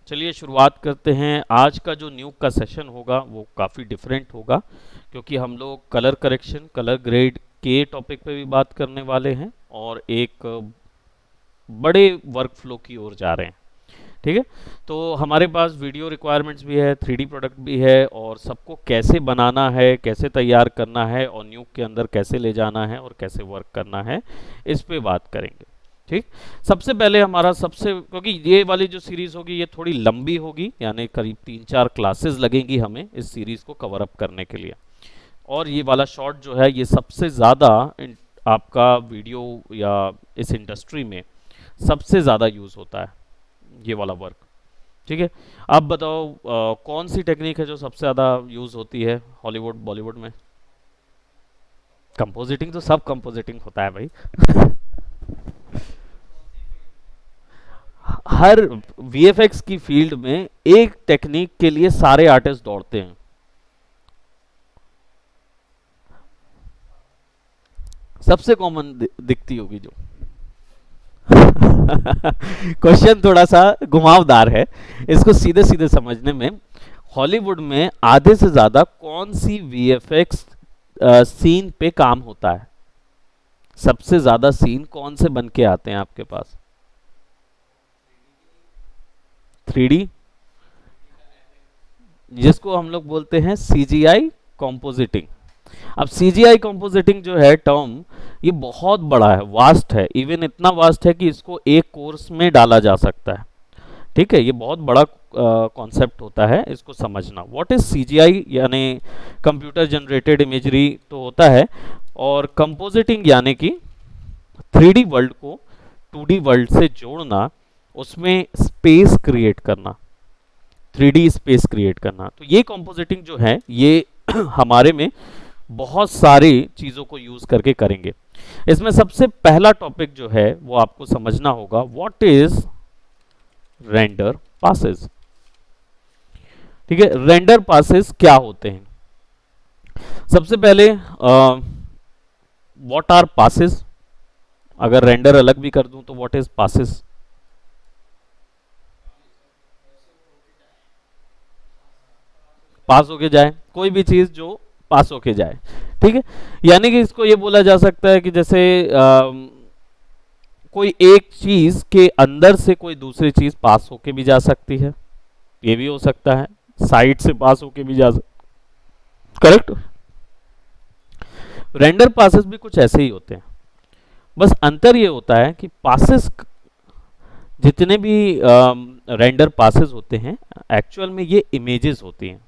चलिए शुरुआत करते हैं। आज का जो न्यूक का सेशन होगा वो काफ़ी डिफरेंट होगा, क्योंकि हम लोग कलर करेक्शन, कलर ग्रेड के टॉपिक पे भी बात करने वाले हैं और एक बड़े वर्क फ्लो की ओर जा रहे हैं। ठीक है। तो हमारे पास वीडियो रिक्वायरमेंट्स भी है, 3D प्रोडक्ट भी है, और सबको कैसे बनाना है, कैसे तैयार करना है और न्यूक के अंदर कैसे ले जाना है और कैसे वर्क करना है, इस पे बात करेंगे। ठीक। सबसे पहले हमारा सबसे, क्योंकि ये वाली जो सीरीज होगी ये थोड़ी लंबी होगी, यानी करीब 3-4 क्लासेस लगेंगी हमें इस सीरीज को कवर अप करने के लिए। और ये वाला शॉर्ट जो है ये सबसे ज़्यादा आपका वीडियो या इस इंडस्ट्री में सबसे ज़्यादा यूज़ होता है ये वाला वर्क। ठीक है। आप बताओ कौन सी टेक्निक है जो सबसे ज़्यादा यूज़ होती है हॉलीवुड बॉलीवुड में? कंपोजिटिंग तो सब कंपोजिटिंग होता है भाई। हर वीएफएक्स की फील्ड में एक टेक्निक के लिए सारे आर्टिस्ट दौड़ते हैं। सबसे कॉमन दिखती होगी जो। क्वेश्चन थोड़ा सा घुमावदार है, इसको सीधे सीधे समझने में। हॉलीवुड में आधे से ज्यादा कौन सी वीएफएक्स सीन पे काम होता है? सबसे ज्यादा सीन कौन से बन के आते हैं आपके पास? 3D, जिसको हम लोग बोलते हैं सीजीआई कॉम्पोजिटिंग। अब सीजीआई कॉम्पोजिटिंग जो है टर्म, ये बहुत बड़ा है, वास्ट है, इवन इतना वास्ट है कि इसको एक कोर्स में डाला जा सकता है। ठीक है। ये बहुत बड़ा कॉन्सेप्ट होता है, इसको समझना। व्हाट इज सीजीआई, यानी कंप्यूटर जनरेटेड इमेजरी तो होता है, और कंपोजिटिंग यानी कि 3D वर्ल्ड को 2D वर्ल्ड से जोड़ना, उसमें स्पेस क्रिएट करना, 3D स्पेस क्रिएट करना। तो ये कंपोजिटिंग जो है ये हमारे में बहुत सारी चीज़ों को यूज़ करके करेंगे। इसमें सबसे पहला टॉपिक जो है वो आपको समझना होगा, व्हाट इज रेंडर पासेस। ठीक है। रेंडर पासेस क्या होते हैं? सबसे पहले व्हाट आर पासेस, अगर रेंडर अलग भी कर दूं तो व्हाट इज पासेस? पास होके जाए, कोई भी चीज जो पास होके जाए। ठीक है। यानी कि इसको ये बोला जा सकता है कि जैसे कोई एक चीज के अंदर से कोई दूसरी चीज पास होके भी जा सकती है, ये भी हो सकता है, साइड से पास होके भी जा सकती। करेक्ट। रेंडर पासेस भी कुछ ऐसे ही होते हैं, बस अंतर ये होता है कि पासेस, जितने भी रेंडर पासेस होते हैं, एक्चुअल में ये इमेजेस होती हैं।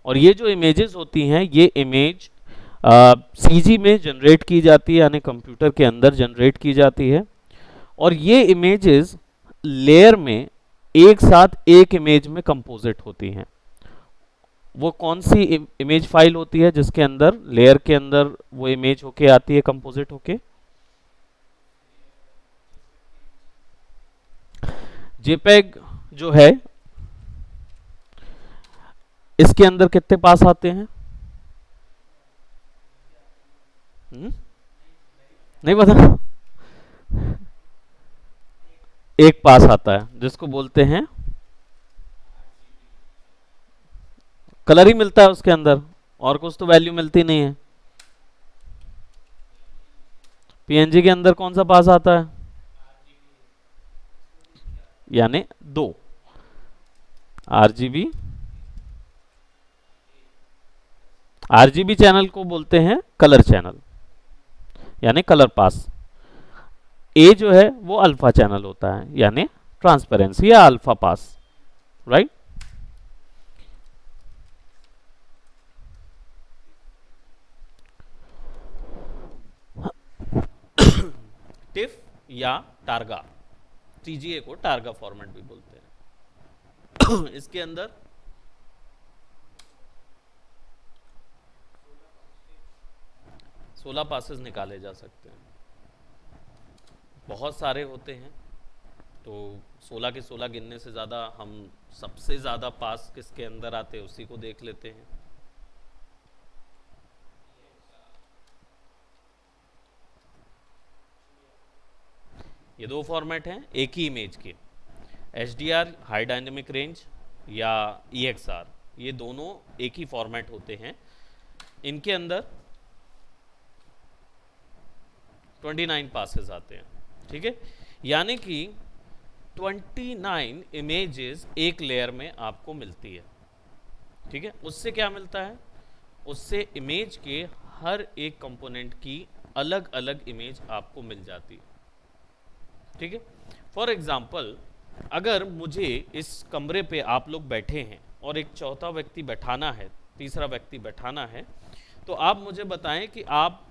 और ये जो इमेजेस होती हैं ये इमेज सीजी में जनरेट की जाती है, यानी कंप्यूटर के अंदर जनरेट की जाती है। और ये इमेजेस लेयर में एक साथ एक इमेज में कंपोजिट होती हैं। वो कौन सी इमेज फाइल होती है जिसके अंदर लेयर के अंदर वो इमेज होके आती है कंपोजिट होके? जेपेग जो है, इसके अंदर कितने पास आते हैं? नहीं पता। एक पास आता है जिसको बोलते हैं, कलर ही मिलता है उसके अंदर, और कुछ तो वैल्यू मिलती नहीं है। पीएनजी के अंदर कौन सा पास आता है? यानी दो। आरजीबी, आरजीबी चैनल को बोलते हैं कलर चैनल, यानी कलर पास। ए जो है वो अल्फा चैनल होता है, यानी ट्रांसपेरेंसी या अल्फा पास। राइट। टिफ या टारगा, टीजीए को टारगा फॉर्मेट भी बोलते हैं। इसके अंदर 16 पासेस निकाले जा सकते हैं। बहुत सारे होते हैं, तो 16 के 16 गिनने से ज़्यादा, हम सबसे ज़्यादा पास किसके अंदर आते हैं उसी को देख लेते हैं। ये दो फॉर्मेट हैं एक ही इमेज के। HDR हाई डायनेमिक रेंज या EXR, ये दोनों एक ही फॉर्मेट होते हैं। इनके अंदर 29 पासेस आते हैं, ठीक है, यानी कि 29 इमेजेस एक लेयर में आपको मिलती है, ठीक है। उससे क्या मिलता है, उससे इमेज के हर एक कंपोनेंट की अलग अलग इमेज आपको मिल जाती है, ठीक है। फॉर एग्जाम्पल, अगर मुझे इस कमरे पे आप लोग बैठे हैं और एक चौथा व्यक्ति बैठाना है, तीसरा व्यक्ति बैठाना है, तो आप मुझे बताएं कि आप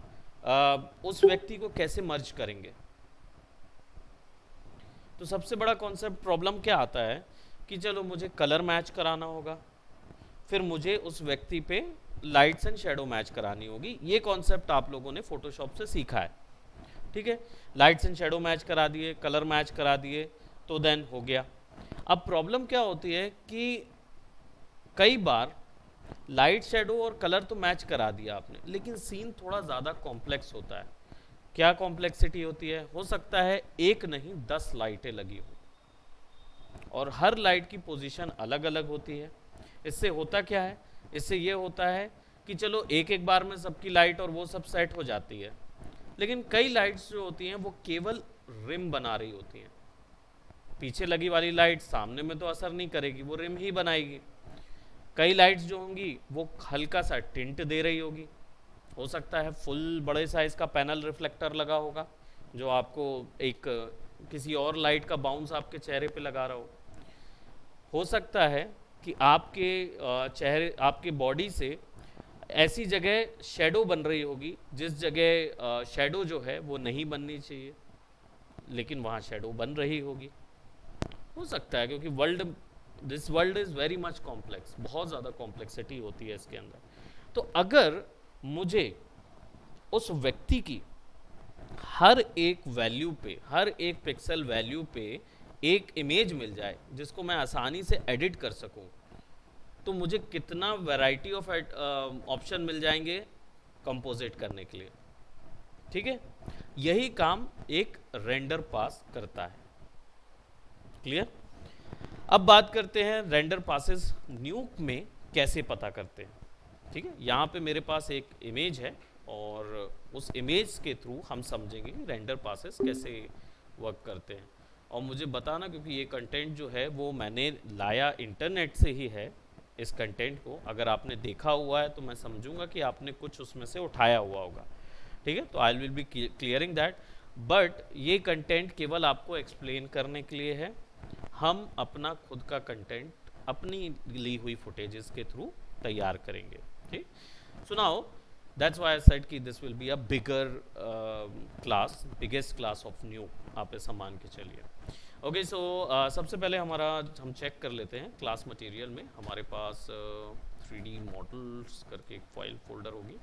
उस व्यक्ति को कैसे मर्ज करेंगे। तो सबसे बड़ा कॉन्सेप्ट प्रॉब्लम क्या आता है कि चलो मुझे कलर मैच कराना होगा, फिर मुझे उस व्यक्ति पे लाइट्स एंड शेडो मैच करानी होगी। ये कॉन्सेप्ट आप लोगों ने फोटोशॉप से सीखा है, ठीक है। लाइट्स एंड शेडो मैच करा दिए, कलर मैच करा दिए, तो देन हो गया। अब प्रॉब्लम क्या होती है कि कई बार लाइट शेडो और कलर तो मैच करा दिया आपने, लेकिन सीन थोड़ा ज़्यादा कॉम्प्लेक्स होता है। क्या कॉम्प्लेक्सिटी होती है, हो सकता है एक नहीं 10 लाइटें लगी हो और हर लाइट की पोजीशन अलग अलग होती है। इससे होता क्या है, इससे ये होता है कि चलो एक एक बार में सबकी लाइट और वो सब सेट हो जाती है, लेकिन कई लाइट्स जो होती हैं वो केवल रिम बना रही होती हैं। पीछे लगी वाली लाइट सामने में तो असर नहीं करेगी, वो रिम ही बनाएगी। कई लाइट्स जो होंगी वो हल्का सा टिंट दे रही होगी, हो सकता है फुल बड़े साइज का पैनल रिफ्लेक्टर लगा होगा जो आपको एक किसी और लाइट का बाउंस आपके चेहरे पे लगा रहा हो सकता है कि आपके चेहरे, आपके बॉडी से ऐसी जगह शेडो बन रही होगी जिस जगह शेडो जो है वो नहीं बननी चाहिए, लेकिन वहाँ शेडो बन रही होगी। हो सकता है क्योंकि this world is very much complex, बहुत ज़्यादा कॉम्प्लेक्सिटी होती है इसके अंदर। तो अगर मुझे उस व्यक्ति की हर एक वैल्यू पे, हर एक पिक्सल वैल्यू पे एक इमेज मिल जाए जिसको मैं आसानी से एडिट कर सकूं, तो मुझे कितना वैरायटी ऑफ ऑप्शन मिल जाएंगे कंपोजिट करने के लिए, ठीक है। यही काम एक रेंडर पास करता है। क्लियर। अब बात करते हैं रेंडर पासेस न्यूक में कैसे पता करते हैं, ठीक है। यहाँ पे मेरे पास एक इमेज है और उस इमेज के थ्रू हम समझेंगे कि रेंडर पासेस कैसे वर्क करते हैं। और मुझे बताना, क्योंकि ये कंटेंट जो है वो मैंने लाया इंटरनेट से ही है। इस कंटेंट को अगर आपने देखा हुआ है तो मैं समझूंगा कि आपने कुछ उसमें से उठाया हुआ होगा, ठीक है। तो I will be clearing that, but ये कंटेंट केवल आपको एक्सप्लेन करने के लिए है। हम अपना खुद का कंटेंट अपनी ली हुई फुटेजेस के थ्रू तैयार करेंगे, ठीक। So now that's why I said कि this will be a bigger class, biggest class of new, आप ऐसा मान के चलिए। ओके, सो सबसे पहले हम चेक कर लेते हैं क्लास मटेरियल में हमारे पास 3D मॉडल्स करके एक फाइल फोल्डर होगी,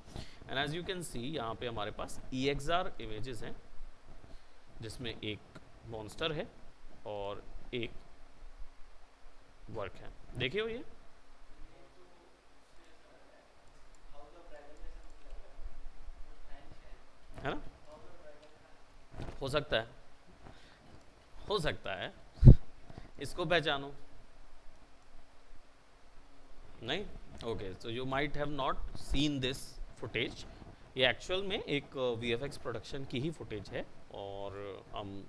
and as you can see यहाँ पे हमारे पास EXR इमेजेस हैं जिसमें एक मॉन्स्टर है और एक वर्क है। देखिए हो ये है ना, हो सकता है, हो सकता है इसको पहचानो नहीं। Okay, so you might have not seen this footage. ये एक्चुअल में एक VFX प्रोडक्शन की ही फुटेज है। और हम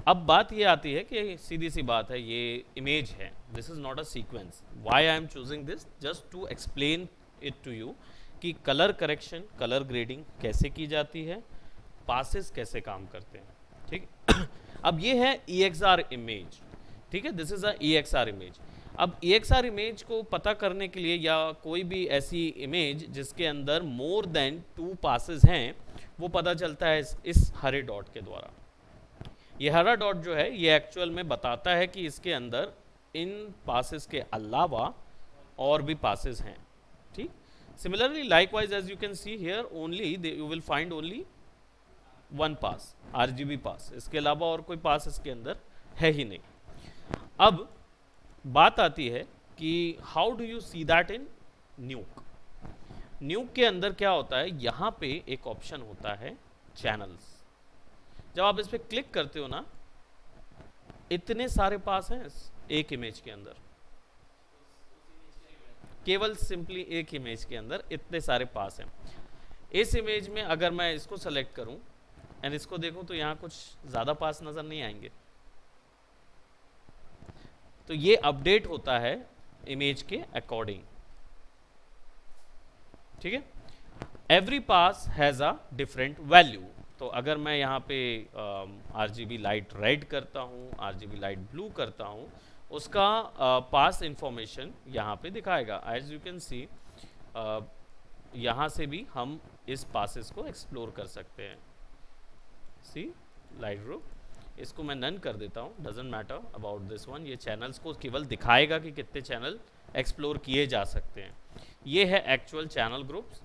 अब बात ये आती है कि सीधी सी बात है, ये इमेज है, this is not a sequence. Why I am choosing this, just to explain it to you कि कलर करेक्शन, कलर ग्रेडिंग कैसे की जाती है, पासेस कैसे काम करते हैं, ठीक। अब ये है EXR इमेज, ठीक है, this is a EXR image. अब EXR इमेज को पता करने के लिए, या कोई भी ऐसी इमेज जिसके अंदर मोर देन 2 पासेस हैं, वो पता चलता है इस हरे डॉट के द्वारा। ये हरा डॉट जो है ये एक्चुअल में बताता है कि इसके अंदर इन पासेस के अलावा और भी पासेस हैं, ठीक। Similarly likewise as you can see here only you will find only 1 pass, RGB pass, इसके अलावा और कोई पास इसके अंदर है ही नहीं। अब बात आती है कि how do you see that in न्यूक। न्यूक के अंदर क्या होता है, यहाँ पे एक ऑप्शन होता है चैनल्स। जब आप इस पर क्लिक करते हो ना, इतने सारे पास हैं एक इमेज के अंदर, केवल सिंपली एक इमेज के अंदर इतने सारे पास हैं। इस इमेज में अगर मैं इसको सेलेक्ट करूं एंड इसको देखूं तो यहां कुछ ज्यादा पास नजर नहीं आएंगे। तो ये अपडेट होता है इमेज के अकॉर्डिंग, ठीक है। Every pass has a different value. तो अगर मैं यहाँ पे RGB लाइट रेड करता हूँ, RGB लाइट ब्लू करता हूँ, उसका पास इंफॉर्मेशन यहाँ पे दिखाएगा। एज यू कैन सी यहाँ से भी हम इस पासेस को एक्सप्लोर कर सकते हैं। सी लाइट ग्रुप, इसको मैं नन कर देता हूँ, doesn't matter about this one. ये चैनल्स को केवल दिखाएगा कि कितने चैनल एक्सप्लोर किए जा सकते हैं। ये है एक्चुअल चैनल ग्रुप्स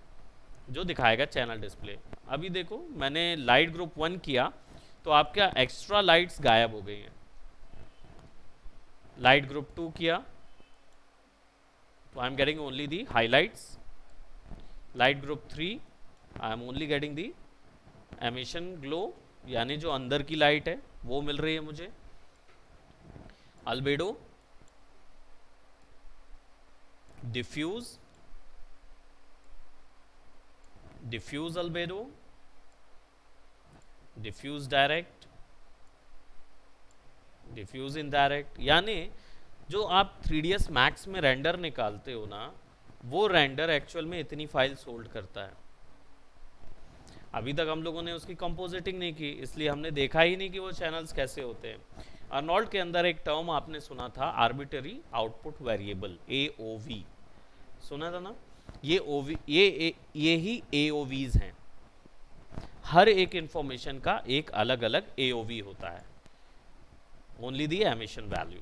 जो दिखाएगा चैनल डिस्प्ले। अभी देखो मैंने लाइट ग्रुप 1 किया तो आपका एक्स्ट्रा लाइट्स गायब हो गई हैं। लाइट ग्रुप 2 किया तो I am getting only the highlights. Light group 3 I am only getting the emission glow, यानी जो अंदर की लाइट है वो मिल रही है मुझे। Albedo, diffuse, diffuse albedo, diffuse direct, diffuse indirect. यानी जो आप 3ds मैक्स में रेंडर निकालते हो ना, वो रेंडर एक्चुअल में इतनी फाइल्स होल्ड करता है। अभी तक हम लोगों ने उसकी कंपोजिटिंग नहीं की, इसलिए हमने देखा ही नहीं कि वो चैनल्स कैसे होते हैं। अर्नोल्ड के अंदर एक टर्म आपने सुना था, आर्बिटरी आउटपुट वेरिएबल, AOV, सुना था ना। ये ये ही AOVs हैं। हर एक इंफॉर्मेशन का एक अलग अलग AOV होता है, ओनली दी एमिशन वैल्यू,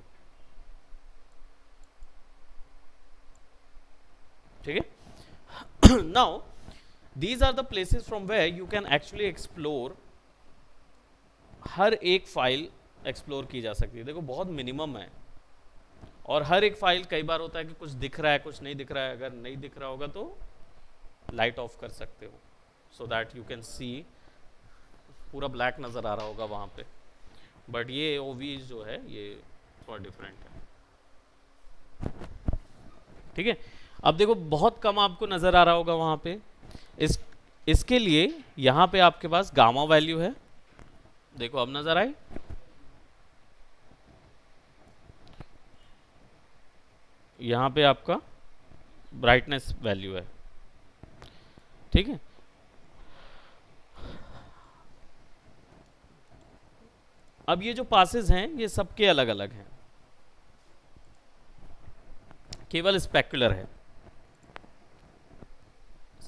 ठीक है। Now these are the places from where you can actually explore, हर एक फाइल एक्सप्लोर की जा सकती है। देखो बहुत मिनिमम है, और हर एक फाइल कई बार होता है कि कुछ दिख रहा है कुछ नहीं दिख रहा है। अगर नहीं दिख रहा होगा तो लाइट ऑफ कर सकते हो, सो दैट यू कैन सी। पूरा ब्लैक नज़र आ रहा होगा वहाँ पे, बट ये OV जो है ये थोड़ा डिफरेंट है, ठीक है। अब देखो बहुत कम आपको नज़र आ रहा होगा वहाँ पे। इसके लिए यहाँ पे आपके पास गामा वैल्यू है, देखो अब नजर आई। यहाँ पे आपका ब्राइटनेस वैल्यू है, ठीक है। अब ये जो पासेस हैं ये सबके अलग अलग हैं, केवल स्पेकुलर है।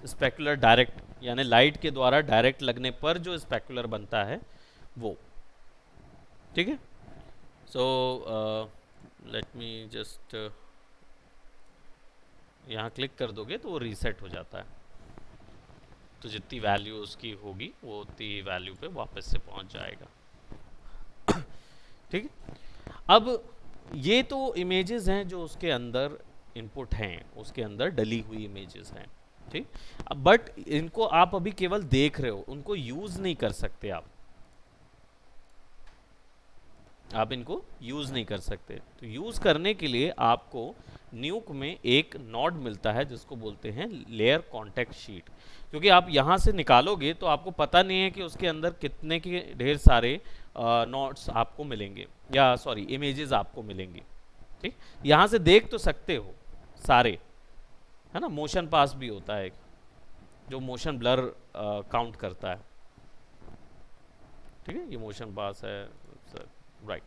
स्पेकुलर डायरेक्ट, यानी लाइट के द्वारा डायरेक्ट लगने पर जो स्पेकुलर बनता है वो, ठीक है। सो लेट मी जस्ट, यहाँ क्लिक कर दोगे तो वो रीसेट हो जाता है, तो जितनी वैल्यू उसकी होगी वो उतनी वैल्यू पे वापस से पहुंच जाएगा, ठीक है। अब ये तो इमेजेस हैं जो उसके अंदर इनपुट हैं, उसके अंदर डली हुई इमेजेस हैं, ठीक। बट इनको आप अभी केवल देख रहे हो, उनको यूज नहीं कर सकते आप इनको यूज नहीं कर सकते। तो यूज करने के लिए आपको न्यूक में एक नोड मिलता है जिसको बोलते हैं लेयर कॉन्टेक्ट शीट, क्योंकि आप यहाँ से निकालोगे तो आपको पता नहीं है कि उसके अंदर कितने के ढेर सारे नोड्स आपको मिलेंगे, या सॉरी इमेजेस आपको मिलेंगी, ठीक। यहाँ से देख तो सकते हो सारे, है ना। मोशन पास भी होता है जो मोशन ब्लर काउंट करता है, ठीक है। ये मोशन पास है, right.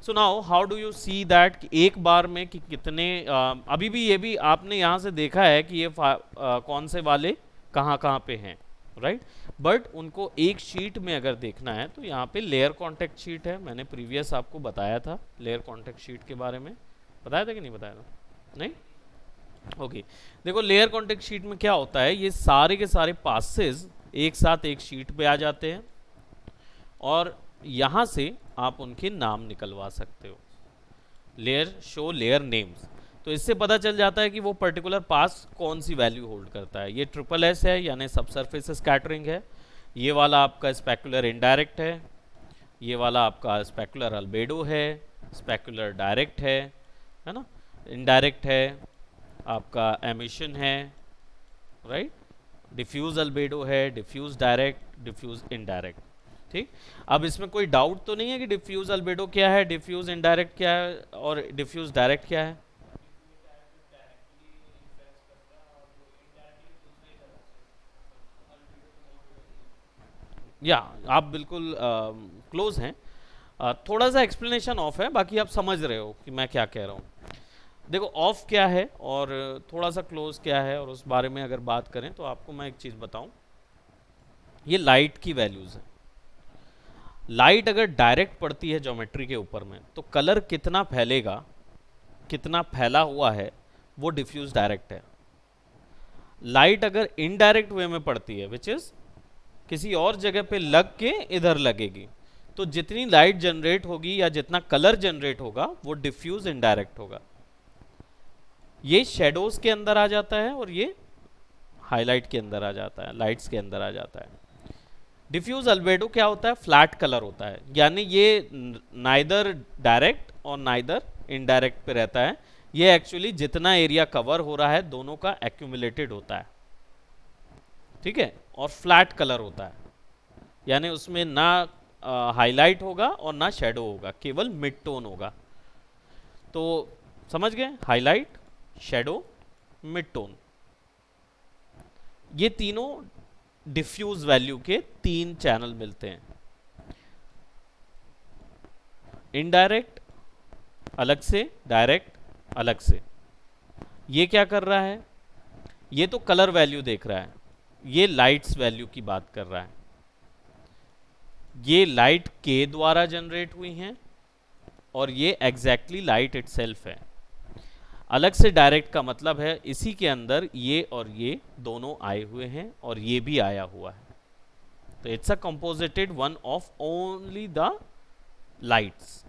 So now how do you see that कि एक बार में कि कितने अभी भी ये भी आपने यहाँ से देखा है कि ये कौन से वाले कहाँ कहाँ पे हैं, राइट। बट उनको एक शीट में अगर देखना है तो यहाँ पे लेयर कॉन्टेक्ट शीट है। मैंने प्रीवियस आपको बताया था लेयर कॉन्टेक्ट शीट के बारे में, बताया था कि नहीं बताया था? नहीं, ओके। देखो लेयर कॉन्टेक्ट शीट में क्या होता है, ये सारे के सारे पासेस एक साथ एक शीट पे आ जाते हैं और यहाँ से आप उनके नाम निकलवा सकते हो। लेयर शो लेयर नेम्स, तो इससे पता चल जाता है कि वो पर्टिकुलर पास कौन सी वैल्यू होल्ड करता है। ये SSS है यानी सब सरफेस स्कैटरिंग है, ये वाला आपका स्पेकुलर इनडायरेक्ट है, ये वाला आपका स्पेकुलर अल्बेडो है, स्पेकुलर डायरेक्ट है ना, इनडायरेक्ट है, आपका एमिशन है, राइट, डिफ्यूज अल्बेडो है, डिफ्यूज डायरेक्ट, डिफ्यूज इनडायरेक्ट। ठीक, अब इसमें कोई डाउट तो नहीं है कि डिफ्यूज अल्बेडो क्या है, डिफ्यूज इनडायरेक्ट क्या है और डिफ्यूज डायरेक्ट क्या है? या आप बिल्कुल क्लोज हैं। थोड़ा सा एक्सप्लेनेशन ऑफ है, बाकी आप समझ रहे हो कि मैं क्या कह रहा हूँ। देखो ऑफ क्या है और थोड़ा सा क्लोज क्या है, और उस बारे में अगर बात करें तो आपको मैं एक चीज़ बताऊं। ये लाइट की वैल्यूज़ है। लाइट अगर डायरेक्ट पड़ती है ज्योमेट्री के ऊपर में तो कलर कितना फैलेगा, कितना फैला हुआ है, वो डिफ्यूज डायरेक्ट है। लाइट अगर इनडायरेक्ट वे में पड़ती है, विच इज किसी और जगह पे लग के इधर लगेगी, तो जितनी लाइट जनरेट होगी या जितना कलर जनरेट होगा वो डिफ्यूज इनडायरेक्ट होगा। ये शेडोज के अंदर आ जाता है और ये हाईलाइट के अंदर आ जाता है, लाइट्स के अंदर आ जाता है। डिफ्यूज अल्बेडो क्या होता है? फ्लैट कलर होता है, यानी ये नाइदर डायरेक्ट और नाइदर इनडायरेक्ट पे रहता है। ये एक्चुअली जितना एरिया कवर हो रहा है दोनों का एक्यूमुलेटेड होता है, ठीक है, और फ्लैट कलर होता है, यानी उसमें ना हाईलाइट होगा और ना शेडो होगा, केवल मिड टोन होगा। तो समझ गए, हाईलाइट, शेडो, मिड टोन, ये तीनों डिफ्यूज वैल्यू के तीन चैनल मिलते हैं। इनडायरेक्ट अलग से, डायरेक्ट अलग से। ये क्या कर रहा है? ये तो कलर वैल्यू देख रहा है, ये लाइट्स वैल्यू की बात कर रहा है। ये लाइट के द्वारा जनरेट हुई हैं और ये एग्जैक्टली लाइट इटसेल्फ है। अलग से डायरेक्ट का मतलब है इसी के अंदर ये और ये दोनों आए हुए हैं और ये भी आया हुआ है, तो it's a composited one of only the lights.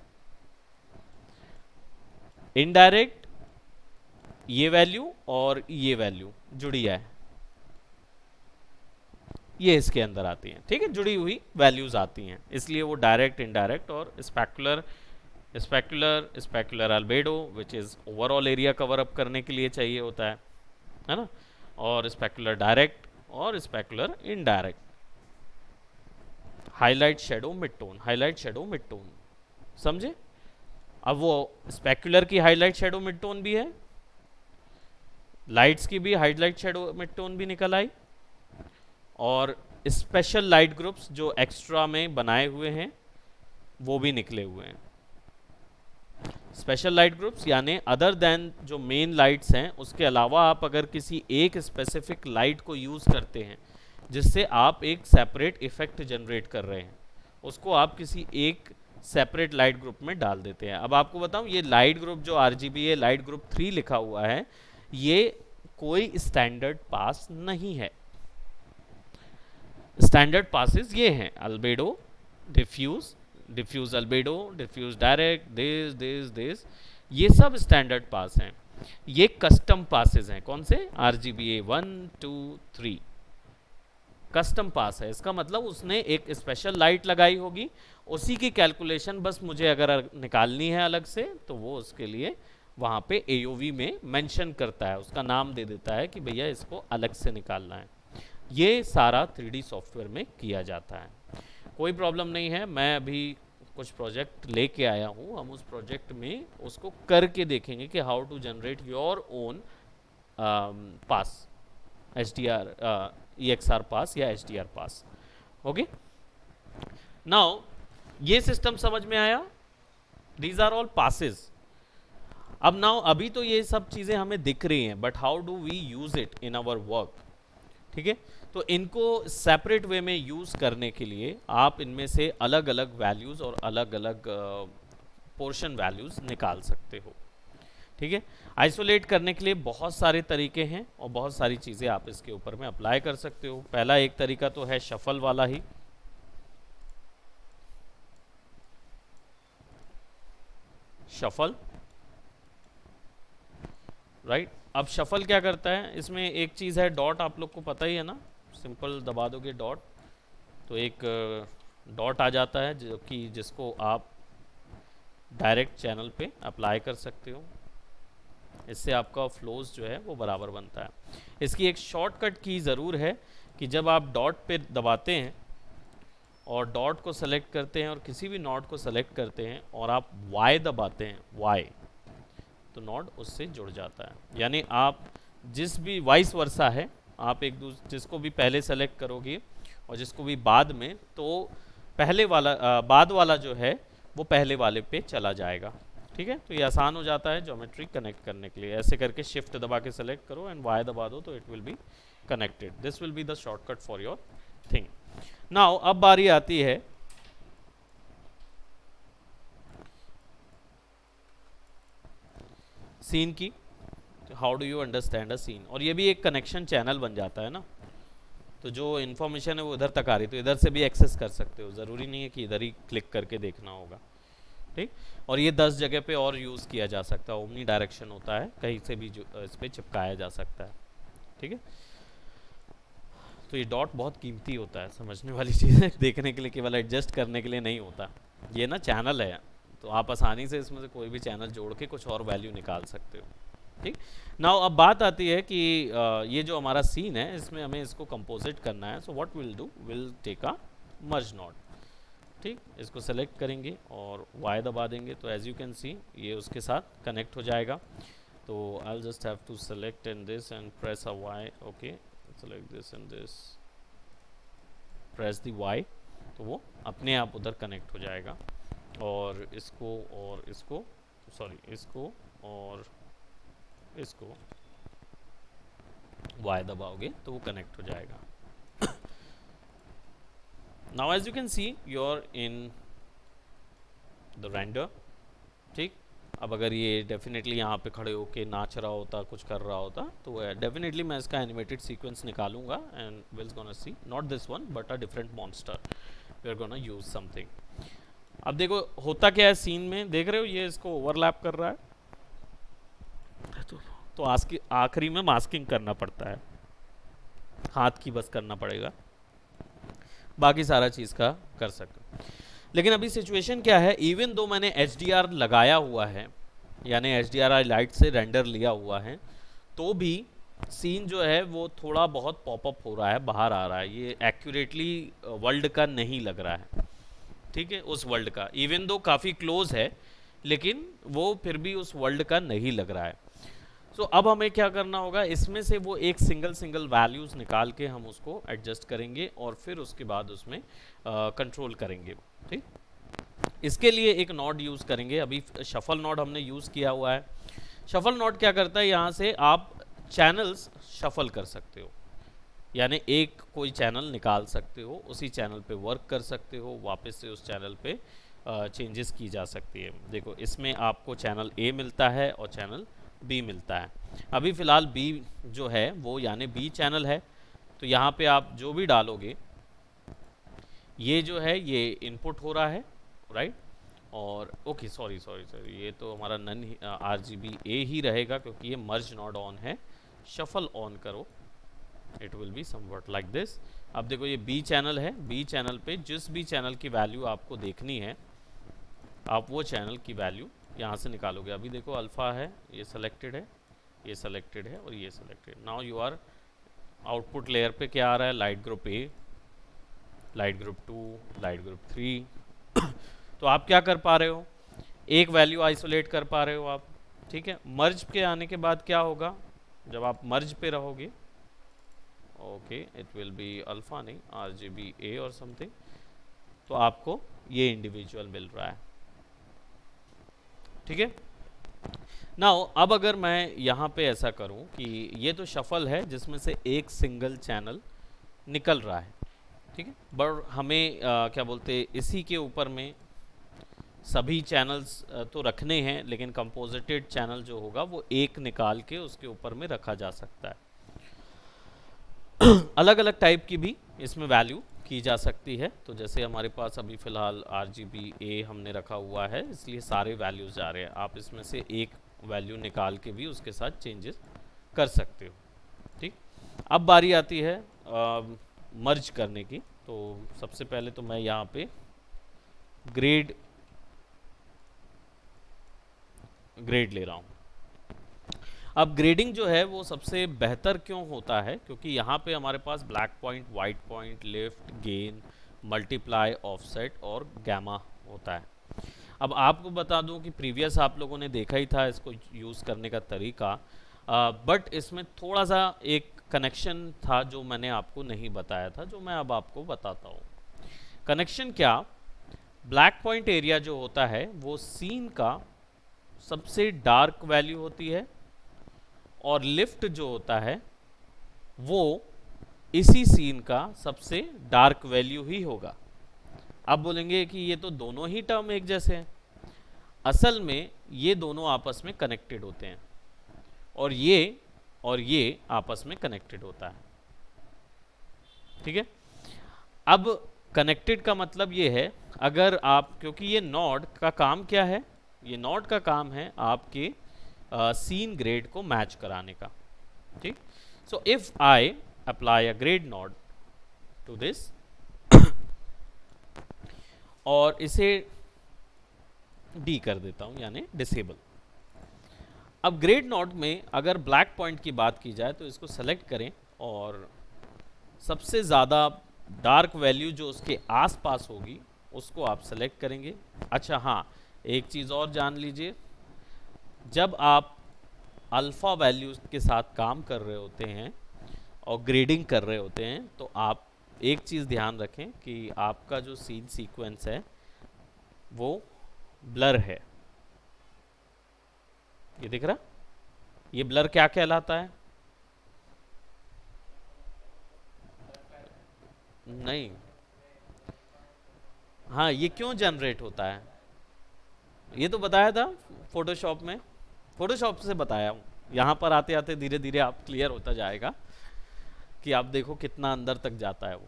Indirect ये वैल्यू और ये वैल्यू जुड़ी है, ये इसके अंदर आती हैं, ठीक है, जुड़ी हुई वैल्यूज आती हैं, इसलिए वो डायरेक्ट, इनडायरेक्ट और specular, specular albedo which is overall area cover up करने के लिए चाहिए होता है ना, और स्पेकुलर डायरेक्ट और specular indirect. Highlight, shadow, mid tone, highlight, shadow, mid tone, समझे? अब वो स्पेकुलर की हाईलाइट, शेडो, मिड टोन भी है, लाइट्स की भी हाईलाइट, शेडो, मिड टोन भी निकल आई, और स्पेशल लाइट ग्रुप्स जो एक्स्ट्रा में बनाए हुए हैं वो भी निकले हुए हैं। स्पेशल लाइट ग्रुप्स यानी अदर देन जो मेन लाइट्स हैं उसके अलावा आप अगर किसी एक स्पेसिफिक लाइट को यूज़ करते हैं जिससे आप एक सेपरेट इफेक्ट जनरेट कर रहे हैं, उसको आप किसी एक सेपरेट लाइट ग्रुप में डाल देते हैं। अब आपको बताऊं, ये लाइट ग्रुप जो RGBA लाइट ग्रुप 3 लिखा हुआ है, ये कोई स्टैंडर्ड पास नहीं है। स्टैंडर्ड पासेस ये हैं albedo, diffuse, diffuse albedo, diffuse direct, this, ये सब स्टैंडर्ड पास हैं। ये कस्टम पासेस हैं, कौन से? RGBA 1 2 3 कस्टम पास है। इसका मतलब उसने एक स्पेशल लाइट लगाई होगी, उसी की कैलकुलेशन बस मुझे अगर निकालनी है अलग से तो वो उसके लिए वहाँ पे AOV में मेंशन करता है, उसका नाम दे देता है कि भैया इसको अलग से निकालना है। ये सारा 3D सॉफ्टवेयर में किया जाता है, कोई प्रॉब्लम नहीं है। मैं अभी कुछ प्रोजेक्ट लेके आया हूँ, हम उस प्रोजेक्ट में उसको करके देखेंगे कि how to generate your own pass, HDR, EXR pass या HDR पास। ओके, नाउ ये सिस्टम समझ में आया, दीज आर ऑल पासेस। अब नाउ अभी तो ये सब चीज़ें हमें दिख रही हैं, but how do we use it in our work, ठीक है? तो इनको सेपरेट वे में यूज़ करने के लिए आप इनमें से अलग अलग वैल्यूज़ और अलग अलग पोर्शन वैल्यूज़ निकाल सकते हो, ठीक है? आइसोलेट करने के लिए बहुत सारे तरीके हैं और बहुत सारी चीज़ें आप इसके ऊपर में अप्लाई कर सकते हो। पहला एक तरीका तो है शफल वाला ही, शफल, राइट। अब शफल क्या करता है, इसमें एक चीज़ है डॉट, आप लोग को पता ही है ना, सिंपल दबा दोगे डॉट तो एक डॉट आ जाता है जो कि जिसको आप डायरेक्ट चैनल पे अप्लाई कर सकते हो। इससे आपका फ्लोज जो है वो बराबर बनता है। इसकी एक शॉर्टकट की ज़रूर है कि जब आप डॉट पे दबाते हैं और डॉट को सेलेक्ट करते हैं और किसी भी नॉड को सेलेक्ट करते हैं और आप Y दबाते हैं, Y, तो नॉड उससे जुड़ जाता है। यानी आप जिस भी वाइस वर्सा है, आप एक दूसरे जिसको भी पहले सेलेक्ट करोगे और जिसको भी बाद में, तो पहले वाला बाद वाला जो है वो पहले वाले पे चला जाएगा। ठीक है, तो ये आसान हो जाता है ज्योमेट्री कनेक्ट करने के लिए। ऐसे करके शिफ्ट दबा के सेलेक्ट करो एंड Y दबा दो तो it will be connected. This will be the shortcut for your thing. Now अब बारी आती है सीन की। How do you understand a scene. और ये भी एक कनेक्शन चैनल बन जाता है ना, तो जो इन्फॉर्मेशन है वो इधर तक आ रही तो इधर से भी एक्सेस कर सकते हो, ज़रूरी नहीं है कि इधर ही क्लिक करके देखना होगा। ठीक, और ये 10 जगह पे और यूज़ किया जा सकता है। ओमनी डायरेक्शन होता है, कहीं से भी इस पर चिपकाया जा सकता है। ठीक है, तो ये डॉट बहुत कीमती होता है, समझने वाली चीज़ है, देखने के लिए, केवल एडजस्ट करने के लिए नहीं होता। ये ना चैनल है, तो आप आसानी से इसमें से कोई भी चैनल जोड़ के कुछ और वैल्यू निकाल सकते हो। ठीक, नाउ अब बात आती है कि ये जो हमारा सीन है इसमें हमें इसको कंपोजिट करना है। So what will do, will take a merge node. ठीक, इसको सेलेक्ट करेंगे और Y दबा देंगे तो एज यू कैन सी ये उसके साथ कनेक्ट हो जाएगा। तो I just have to select in this and press a Y। Okay, select this and this, press the Y, तो वो अपने आप उधर कनेक्ट हो जाएगा। और इसको सॉरी इसको और इसको Y दबाओगे तो वो कनेक्ट हो जाएगा। Now as you can see you're in the render। ठीक, अब अगर ये डेफिनेटली यहाँ पे खड़े होके नाच रहा होता, कुछ कर रहा होता, तो डेफिनेटली मैं इसका एनिमेटेड सीक्वेंस निकालूंगा and will gonna see not this one but a different monster, we are gonna use something. अब देखो होता क्या है सीन में, देख रहे हो ये इसको ओवरलैप कर रहा है, तो आखिरी में मास्किंग करना पड़ता है, हाथ की बस करना पड़ेगा, बाकी सारा चीज़ का कर सकते। लेकिन अभी सिचुएशन क्या है, इवन दो मैंने HDR लगाया हुआ है, यानी HDR लाइट से रेंडर लिया हुआ है, तो भी सीन जो है वो थोड़ा बहुत पॉपअप हो रहा है, बाहर आ रहा है। ये एक्यूरेटली वर्ल्ड का नहीं लग रहा है। ठीक है, उस वर्ल्ड का इवन दो काफ़ी क्लोज है, लेकिन वो फिर भी उस वर्ल्ड का नहीं लग रहा है। तो अब हमें क्या करना होगा, इसमें से वो एक सिंगल वैल्यूज़ निकाल के हम उसको एडजस्ट करेंगे और फिर उसके बाद उसमें कंट्रोल करेंगे। ठीक, इसके लिए एक नॉड यूज़ करेंगे। अभी शफल नॉड हमने यूज़ किया हुआ है। शफल नॉड क्या करता है, यहाँ से आप चैनल्स शफल कर सकते हो, यानी एक कोई चैनल निकाल सकते हो, उसी चैनल पे वर्क कर सकते हो, वापस से उस चैनल पे चेंजेस की जा सकती है। देखो इसमें आपको चैनल A मिलता है और चैनल B मिलता है। अभी फ़िलहाल B जो है वो यानी B चैनल है, तो यहाँ पे आप जो भी डालोगे ये जो है ये इनपुट हो रहा है, राइट। और ओके सॉरी ये तो हमारा नन RGBA ही रहेगा क्योंकि ये मर्ज नॉट ऑन है। शफल ऑन करो, it will be somewhat like this. अब देखो ये B चैनल है, B चैनल पे जिस भी चैनल की वैल्यू आपको देखनी है आप वो चैनल की वैल्यू यहाँ से निकालोगे। अभी देखो अल्फ़ा है, ये सेलेक्टेड है, ये सेलेक्टेड है और ये selected. Now you are output layer पे क्या आ रहा है, light group A, light group 2, light group 3। तो आप क्या कर पा रहे हो, एक वैल्यू आइसोलेट कर पा रहे हो आप। ठीक है, मर्ज के आने के बाद क्या होगा, जब आप मर्ज पे रहोगे, okay it will B alpha नहीं RGBA और समथिंग, तो आपको ये इंडिविजुअल मिल रहा है। ठीक है, नाउ अब अगर मैं यहाँ पे ऐसा करूँ कि ये तो शफल है जिसमें से एक सिंगल चैनल निकल रहा है। ठीक है, बट हमें क्या बोलते इसी के ऊपर में सभी चैनल्स तो रखने हैं, लेकिन कंपोजिटेड चैनल जो होगा वो एक निकाल के उसके ऊपर में रखा जा सकता है। अलग अलग टाइप की भी इसमें वैल्यू की जा सकती है। तो जैसे हमारे पास अभी फ़िलहाल RGBA हमने रखा हुआ है, इसलिए सारे वैल्यूज़ आ रहे हैं। आप इसमें से एक वैल्यू निकाल के भी उसके साथ चेंजेस कर सकते हो। ठीक, अब बारी आती है मर्ज करने की। तो सबसे पहले तो मैं यहाँ पे ग्रेड ले रहा हूँ। अब ग्रेडिंग जो है वो सबसे बेहतर क्यों होता है, क्योंकि यहाँ पे हमारे पास black point, white point, lift, gain, multiply, offset और गैमा होता है। अब आपको बता दूं कि प्रीवियस आप लोगों ने देखा ही था इसको यूज़ करने का तरीका, बट इसमें थोड़ा सा एक कनेक्शन था जो मैंने आपको नहीं बताया था, जो मैं अब आपको बताता हूँ। कनेक्शन क्या, ब्लैक पॉइंट एरिया जो होता है वो सीन का सबसे डार्क वैल्यू होती है, और लिफ्ट जो होता है वो इसी सीन का सबसे डार्क वैल्यू ही होगा। आप बोलेंगे कि ये तो दोनों ही टर्म एक जैसे हैं। असल में ये दोनों आपस में कनेक्टेड होते हैं, और ये आपस में कनेक्टेड होता है। ठीक है, अब कनेक्टेड का मतलब ये है, अगर आप, क्योंकि ये नॉड का काम क्या है, ये नॉड का काम है आपके सीन ग्रेड को मैच कराने का। ठीक, so if I apply a grade node to this और इसे डी कर देता हूं, यानी डिसेबल। अब ग्रेड नॉड में अगर ब्लैक पॉइंट की बात की जाए तो इसको सेलेक्ट करें, और सबसे ज़्यादा डार्क वैल्यू जो उसके आसपास होगी उसको आप सेलेक्ट करेंगे। अच्छा हाँ, एक चीज़ और जान लीजिए, जब आप अल्फ़ा वैल्यूज़ के साथ काम कर रहे होते हैं और ग्रेडिंग कर रहे होते हैं, तो आप एक चीज़ ध्यान रखें कि आपका जो सीन सीक्वेंस है वो ब्लर है। ये दिख रहा, ये ब्लर क्या कहलाता है? नहीं, हाँ, ये क्यों जनरेट होता है ये तो बताया था फोटोशॉप में, फोटोशॉप से बताया हूँ। यहाँ पर आते आते धीरे धीरे आप क्लियर होता जाएगा कि आप देखो कितना अंदर तक जाता है वो।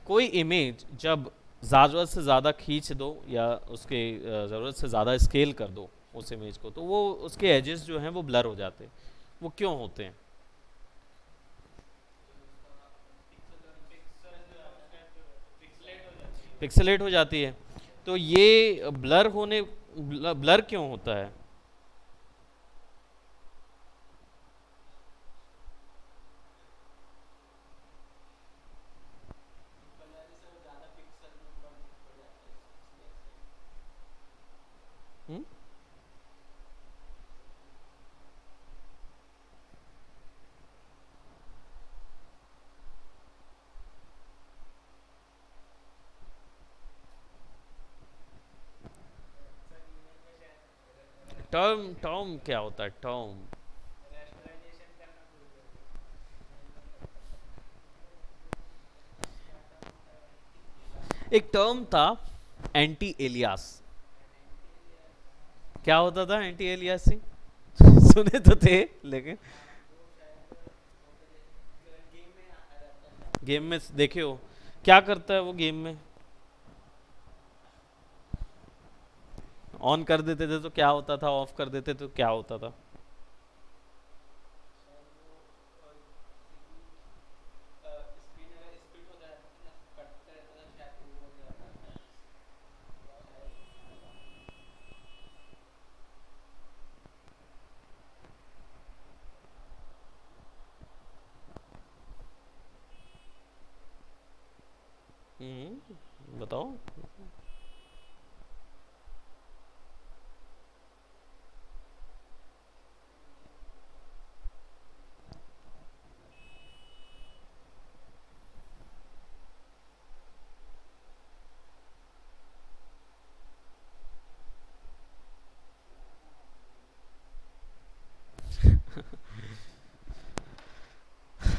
कोई इमेज जब ज़रूरत से ज़्यादा खींच दो या उसके ज़रूरत से ज़्यादा स्केल कर दो उस इमेज को, तो वो उसके एजेस जो हैं वो ब्लर हो जाते हैं। वो क्यों होते हैं? पिक्सेलेट हो जाती है। तो ये ब्लर क्यों होता है? टर्म टर्म क्या होता है टर्म? एक टर्म था एंटी एलियास। क्या होता था एंटी एलियासिंग? सुने तो थे, लेकिन गेम में देखे हो क्या करता है वो गेम में? ऑन कर देते थे तो क्या होता था, ऑफ कर देते तो क्या होता था? बताओ।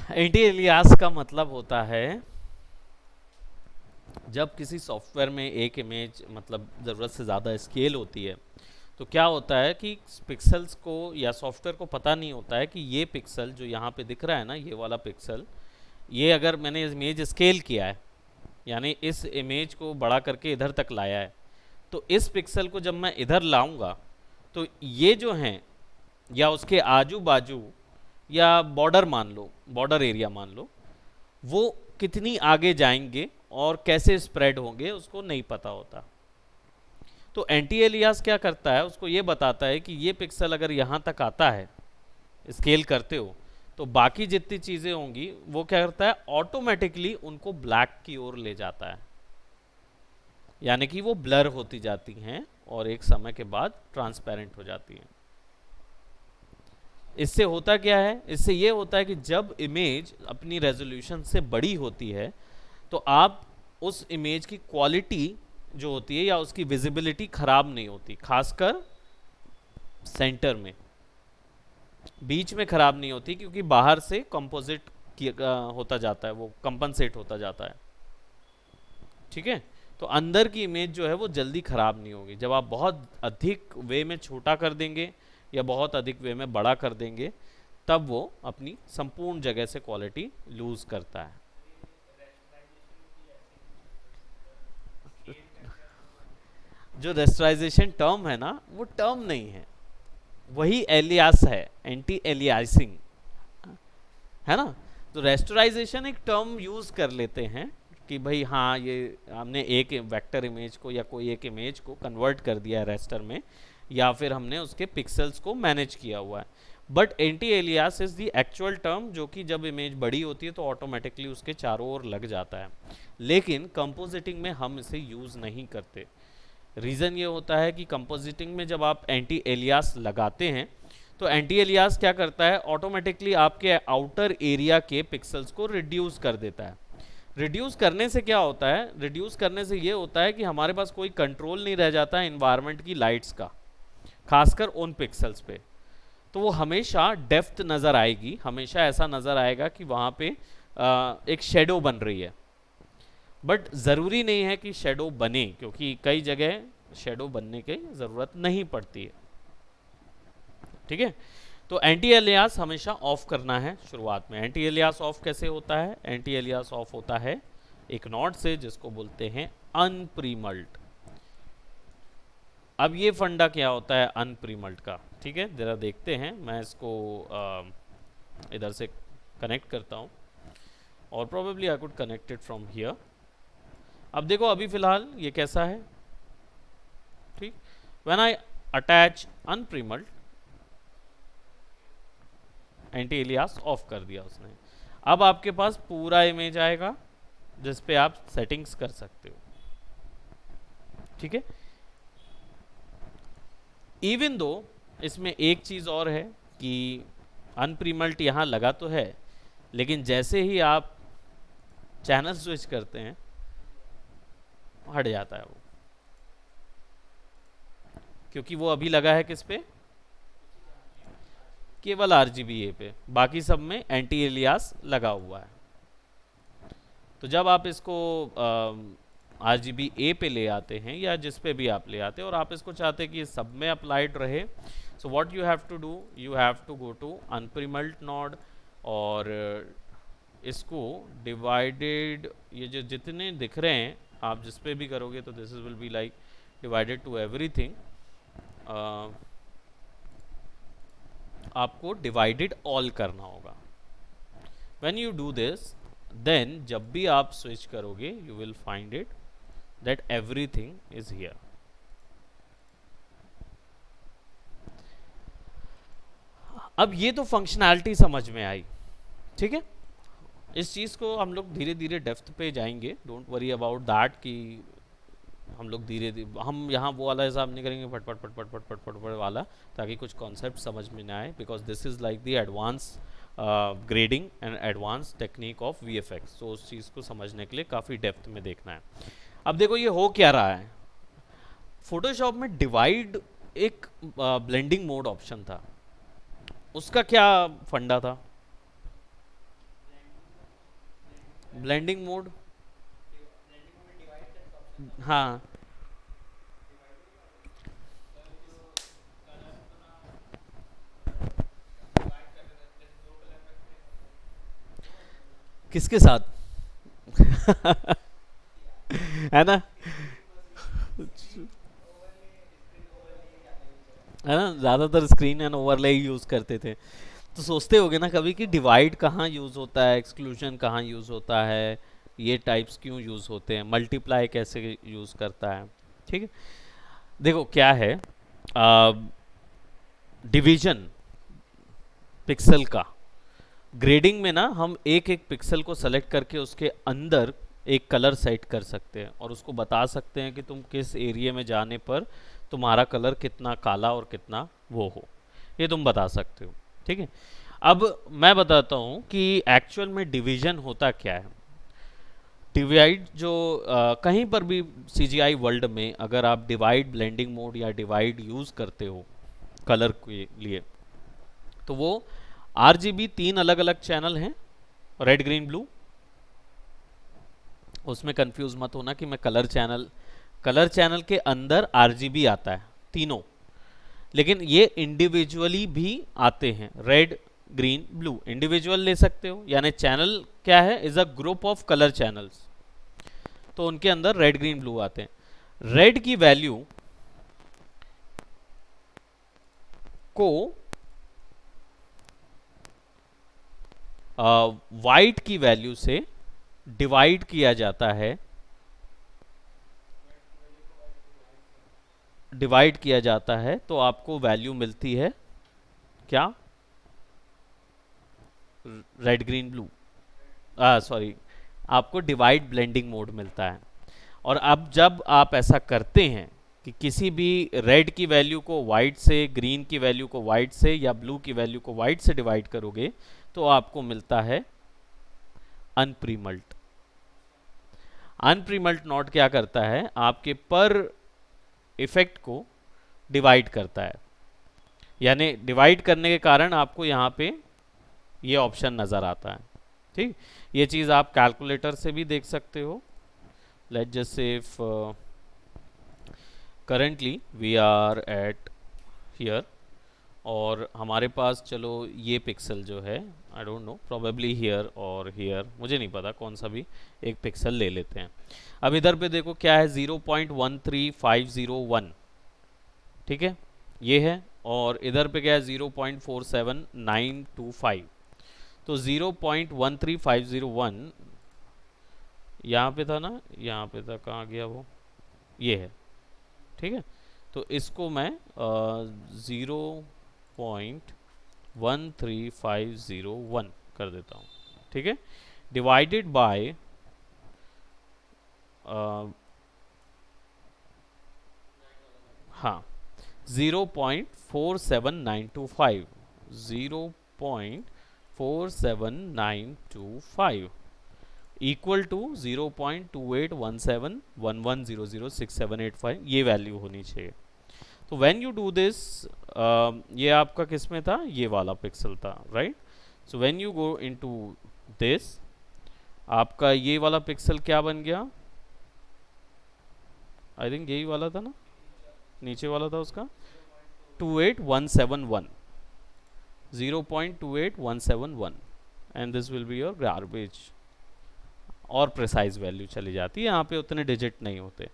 एंटी एलियास का मतलब होता है जब किसी सॉफ्टवेयर में एक इमेज मतलब ज़रूरत से ज़्यादा स्केल होती है, तो क्या होता है कि पिक्सल्स को या सॉफ्टवेयर को पता नहीं होता है कि ये पिक्सल जो यहाँ पे दिख रहा है ना, ये वाला पिक्सल, ये अगर मैंने इमेज स्केल किया है, यानी इस इमेज को बड़ा करके इधर तक लाया है, तो इस पिक्सल को जब मैं इधर लाऊंगा तो ये जो हैं या उसके आजू बाजू या बॉर्डर मान लो, बॉर्डर एरिया मान लो, वो कितनी आगे जाएंगे और कैसे स्प्रेड होंगे उसको नहीं पता होता। तो एंटी एलियास क्या करता है, उसको ये बताता है कि ये पिक्सल अगर यहाँ तक आता है, स्केल करते हो, तो बाकी जितनी चीज़ें होंगी वो क्या करता है, ऑटोमेटिकली उनको ब्लैक की ओर ले जाता है, यानी कि वो ब्लर होती जाती हैं और एक समय के बाद ट्रांसपेरेंट हो जाती हैं। इससे होता क्या है, इससे ये होता है कि जब इमेज अपनी रेजोल्यूशन से बड़ी होती है तो आप उस इमेज की क्वालिटी जो होती है या उसकी विजिबिलिटी खराब नहीं होती, खासकर सेंटर में, बीच में खराब नहीं होती, क्योंकि बाहर से कंपोजिट होता जाता है, वो कंपनसेट होता जाता है। ठीक है, तो अंदर की इमेज जो है वो जल्दी खराब नहीं होगी। जब आप बहुत अधिक वे में छोटा कर देंगे या बहुत अधिक वे में बड़ा कर देंगे, तब वो अपनी संपूर्ण जगह से क्वालिटी लूज करता है। जो रेस्टराइजेशन टर्म है ना, वो टर्म नहीं है, वही एलियास है, एंटी एलियासिंग है ना। तो रेस्टराइजेशन एक टर्म यूज कर लेते हैं कि भाई हाँ, ये हमने एक वेक्टर इमेज को या कोई एक इमेज को कन्वर्ट कर दिया है रेस्टर में, या फिर हमने उसके पिक्सेल्स को मैनेज किया हुआ है। But anti alias is the actual term, जो कि जब इमेज बड़ी होती है तो ऑटोमेटिकली उसके चारों ओर लग जाता है, लेकिन कंपोजिटिंग में हम इसे यूज नहीं करते। रीज़न ये होता है कि कंपोजिटिंग में जब आप एंटी एलियास लगाते हैं तो एंटी एलियास क्या करता है, ऑटोमेटिकली आपके आउटर एरिया के पिक्सल्स को रिड्यूस कर देता है। रिड्यूस करने से क्या होता है, रिड्यूस करने से ये होता है कि हमारे पास कोई कंट्रोल नहीं रह जाता है इन्वायरमेंट की लाइट्स का, खासकर उन पिक्सल्स पे। तो वो हमेशा डेप्थ नज़र आएगी, हमेशा ऐसा नज़र आएगा कि वहाँ पे एक शेडो बन रही है। बट ज़रूरी नहीं है कि शेडो बने, क्योंकि कई जगह शेडो बनने की ज़रूरत नहीं पड़ती है। ठीक है, तो एंटी एलियास हमेशा ऑफ करना है शुरुआत में। एंटी एलियास ऑफ कैसे होता है, एंटी एलियास ऑफ होता है एक नॉट से, जिसको बोलते हैं अनप्रीमल्ट। अब ये फंडा क्या होता है अनप्रीमल्ट का, ठीक है, जरा देखते हैं। मैं इसको इधर से कनेक्ट करता हूँ और probably I could connect it from here. अब देखो अभी फिलहाल ये कैसा है, ठीक। When I attach unpremult, anti alias off कर दिया उसने। अब आपके पास पूरा इमेज आएगा जिस पे आप सेटिंग्स कर सकते हो। ठीक है, इवन दो इसमें एक चीज़ और है कि अनप्रीमल्ट यहाँ लगा तो है, लेकिन जैसे ही आप चैनल स्विच करते हैं हट जाता है वो, क्योंकि वो अभी लगा है किस पे, केवल RGBA पे, बाकी सब में एंटी एलियास लगा हुआ है। तो जब आप इसको RGBA पे ले आते हैं या जिस पे भी आप ले आते हैं और आप इसको चाहते हैं कि सब में अप्लाइड रहे, so what you have to do, you have to go to unpremult node और इसको डिवाइडेड, ये जो जितने दिख रहे हैं आप जिस पे भी करोगे तो this will be like divided to everything, आपको डिवाइडेड ऑल करना होगा। When you do this, then जब भी आप स्विच करोगे you will find it that everything is here. अब ये तो फंक्शनैलिटी समझ में आई, ठीक है। इस चीज़ को हम लोग धीरे धीरे डेप्थ पे जाएंगे, डोंट वरी अबाउट दैट कि हम लोग धीरे धीरे, हम यहाँ वो वाला हिसाब नहीं करेंगे फट फट फट फट फट फट फट फट वाला, ताकि कुछ कॉन्सेप्ट समझ में ना आए, because this is like the advance grading and advance technique of VFX। तो उस चीज़ को समझने के लिए काफ़ी डेप्थ में देखना है। अब देखो ये हो क्या रहा है, फोटोशॉप में डिवाइड एक ब्लेंडिंग मोड ऑप्शन था, उसका क्या फंडा था, ब्लेंडिंग मोड, हाँ किसके साथ है ना, है ना, ज़्यादातर स्क्रीन एंड ओवरले यूज़ करते थे। तो सोचते होगे ना कभी कि डिवाइड कहाँ यूज़ होता है, एक्सक्लूजन कहाँ यूज़ होता है, ये टाइप्स क्यों यूज़ होते हैं, मल्टीप्लाई कैसे यूज़ करता है। ठीक है, देखो क्या है, डिवीजन पिक्सल का, ग्रेडिंग में ना हम एक एक पिक्सल को सेलेक्ट करके उसके अंदर एक कलर सेट कर सकते हैं और उसको बता सकते हैं कि तुम किस एरिया में जाने पर तुम्हारा कलर कितना काला और कितना वो हो, ये तुम बता सकते हो। ठीक है, अब मैं बताता हूँ कि एक्चुअल में डिवीजन होता क्या है। डिवाइड जो कहीं पर भी सीजीआई वर्ल्ड में अगर आप डिवाइड ब्लेंडिंग मोड या डिवाइड यूज़ करते हो कलर के लिए, तो वो आरजीबी 3 अलग अलग चैनल हैं, रेड ग्रीन ब्लू। उसमें कंफ्यूज मत होना कि मैं कलर चैनल के अंदर आरजीबी आता है तीनों, लेकिन ये इंडिविजुअली भी आते हैं, रेड ग्रीन ब्लू इंडिविजुअल ले सकते हो, यानी चैनल क्या है, is a group of colour channels, तो उनके अंदर रेड ग्रीन ब्लू आते हैं। रेड की वैल्यू को वाइट की वैल्यू से डिवाइड किया जाता है, तो आपको वैल्यू मिलती है क्या, रेड ग्रीन ब्लू, सॉरी, आपको डिवाइड ब्लेंडिंग मोड मिलता है। और अब जब आप ऐसा करते हैं कि किसी भी रेड की वैल्यू को वाइट से, ग्रीन की वैल्यू को वाइट से या ब्लू की वैल्यू को वाइट से डिवाइड करोगे, तो आपको मिलता है अनप्रीमल्ट। अनप्रीमल्ट नॉट क्या करता है, आपके पर इफेक्ट को डिवाइड करता है, यानी डिवाइड करने के कारण आपको यहाँ पे ये ऑप्शन नज़र आता है। ठीक, ये चीज़ आप कैलकुलेटर से भी देख सकते हो। Let's just say if currently we are at here, और हमारे पास चलो ये पिक्सल जो है, I don't know, probably here और हियर, मुझे नहीं पता, कौन सा भी एक पिक्सल ले लेते हैं। अब इधर पे देखो क्या है, 0.13501, ठीक है, ये है, और इधर पे क्या है 0.47925। तो 0.13501 यहाँ पे था ना, यहाँ पे था, कहाँ गया वो, ये है। ठीक है, तो इसको मैं 0.13501 कर देता हूँ। ठीक है, डिवाइडेड बाय हाँ 0.47925, 0.47925 इक्वल टू 0.281711006785, ये वैल्यू होनी चाहिए। तो व्हेन यू डू दिस, ये आपका किस में था, ये वाला पिक्सल था, right. So when you go into this, आपका ये वाला पिक्सल क्या बन गया, आई थिंक यही वाला था ना, नीचे वाला था उसका 28171, 0.28171, and this will be your garbage. और प्रिसाइज वैल्यू चली जाती है, यहाँ पे उतने डिजिट नहीं होते।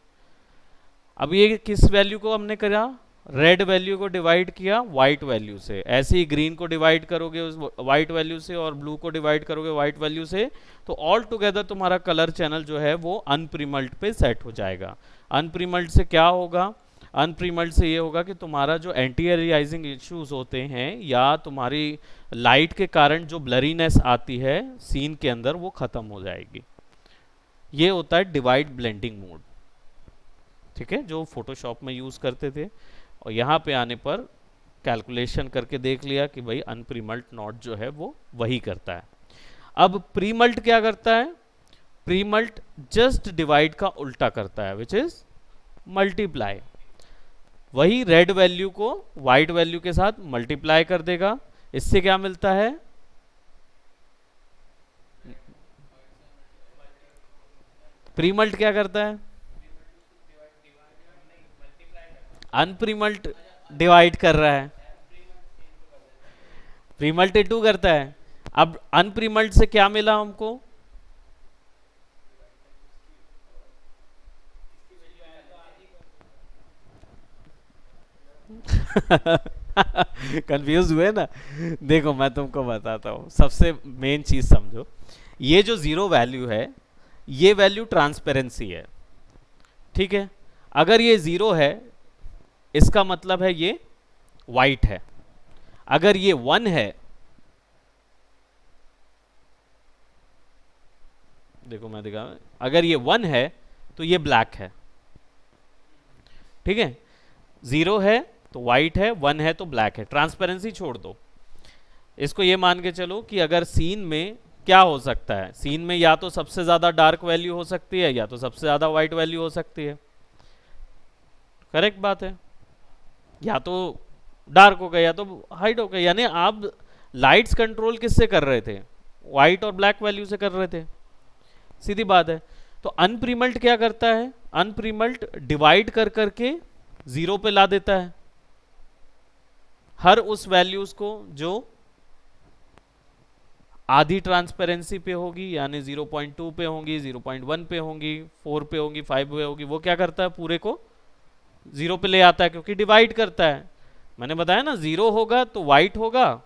अब ये किस वैल्यू को हमने करा, रेड वैल्यू को डिवाइड किया वाइट वैल्यू से, ऐसे ही ग्रीन को डिवाइड करोगे उस वाइट वैल्यू से, और ब्लू को डिवाइड करोगे वाइट वैल्यू से, तो ऑल टुगेदर तुम्हारा कलर चैनल जो है वो अनप्रीमल्ट पे सेट हो जाएगा। अनप्रीमल्ट से क्या होगा, अनप्रीमल्ट से ये होगा कि तुम्हारा जो एंटी एलियासिंग इश्यूज होते हैं या तुम्हारी लाइट के कारण जो ब्लरीनेस आती है सीन के अंदर, वो खत्म हो जाएगी। ये होता है डिवाइड ब्लेंडिंग मोड। ठीक है, जो फोटोशॉप में यूज करते थे, और यहाँ पे आने पर कैलकुलेशन करके देख लिया कि भाई अनप्रीमल्ट नॉट जो है वो वही करता है। अब प्रीमल्ट क्या करता है, प्रीमल्ट जस्ट डिवाइड का उल्टा करता है, विच इज मल्टीप्लाई। वही रेड वैल्यू को वाइट वैल्यू के साथ मल्टीप्लाई कर देगा, इससे क्या मिलता है, प्रीमल्ट क्या करता है, अनप्रीमल्ट डिवाइड कर रहा है, प्रीमल्ट टू करता है। अब अनप्रीमल्ट से क्या मिला हमको, कंफ्यूज हुए ना? देखो मैं तुमको बताता हूँ, सबसे मेन चीज समझो। ये जो जीरो वैल्यू है, ये वैल्यू ट्रांसपेरेंसी है, ठीक है? अगर ये जीरो है, इसका मतलब है ये वाइट है। अगर ये वन है, देखो मैं दिखा, अगर ये वन है तो ये ब्लैक है, ठीक है? जीरो है तो वाइट है, वन है तो ब्लैक है। ट्रांसपेरेंसी छोड़ दो, इसको ये मान के चलो कि अगर सीन में क्या हो सकता है, सीन में या तो सबसे ज्यादा डार्क वैल्यू हो सकती है या तो सबसे ज्यादा वाइट वैल्यू हो सकती है। करेक्ट बात है, या तो डार्क हो गया या तो हाइट हो गया। यानी आप लाइट्स कंट्रोल किससे कर रहे थे? वाइट और ब्लैक वैल्यू से कर रहे थे, सीधी बात है। तो अनप्रीमल्ट क्या करता है? अनप्रीमल्ट डिवाइड कर करके जीरो पे ला देता है हर उस वैल्यूज को जो आधी ट्रांसपेरेंसी पे होगी, यानी 0.2 पे होंगी, 0.1 पे होंगी, 4 पे होंगी, 5 पे होगी। वो क्या करता है? पूरे को जीरो पे ले आता है, क्योंकि डिवाइड करता है। मैंने बताया ना, जीरो होगा तो वाइट होगा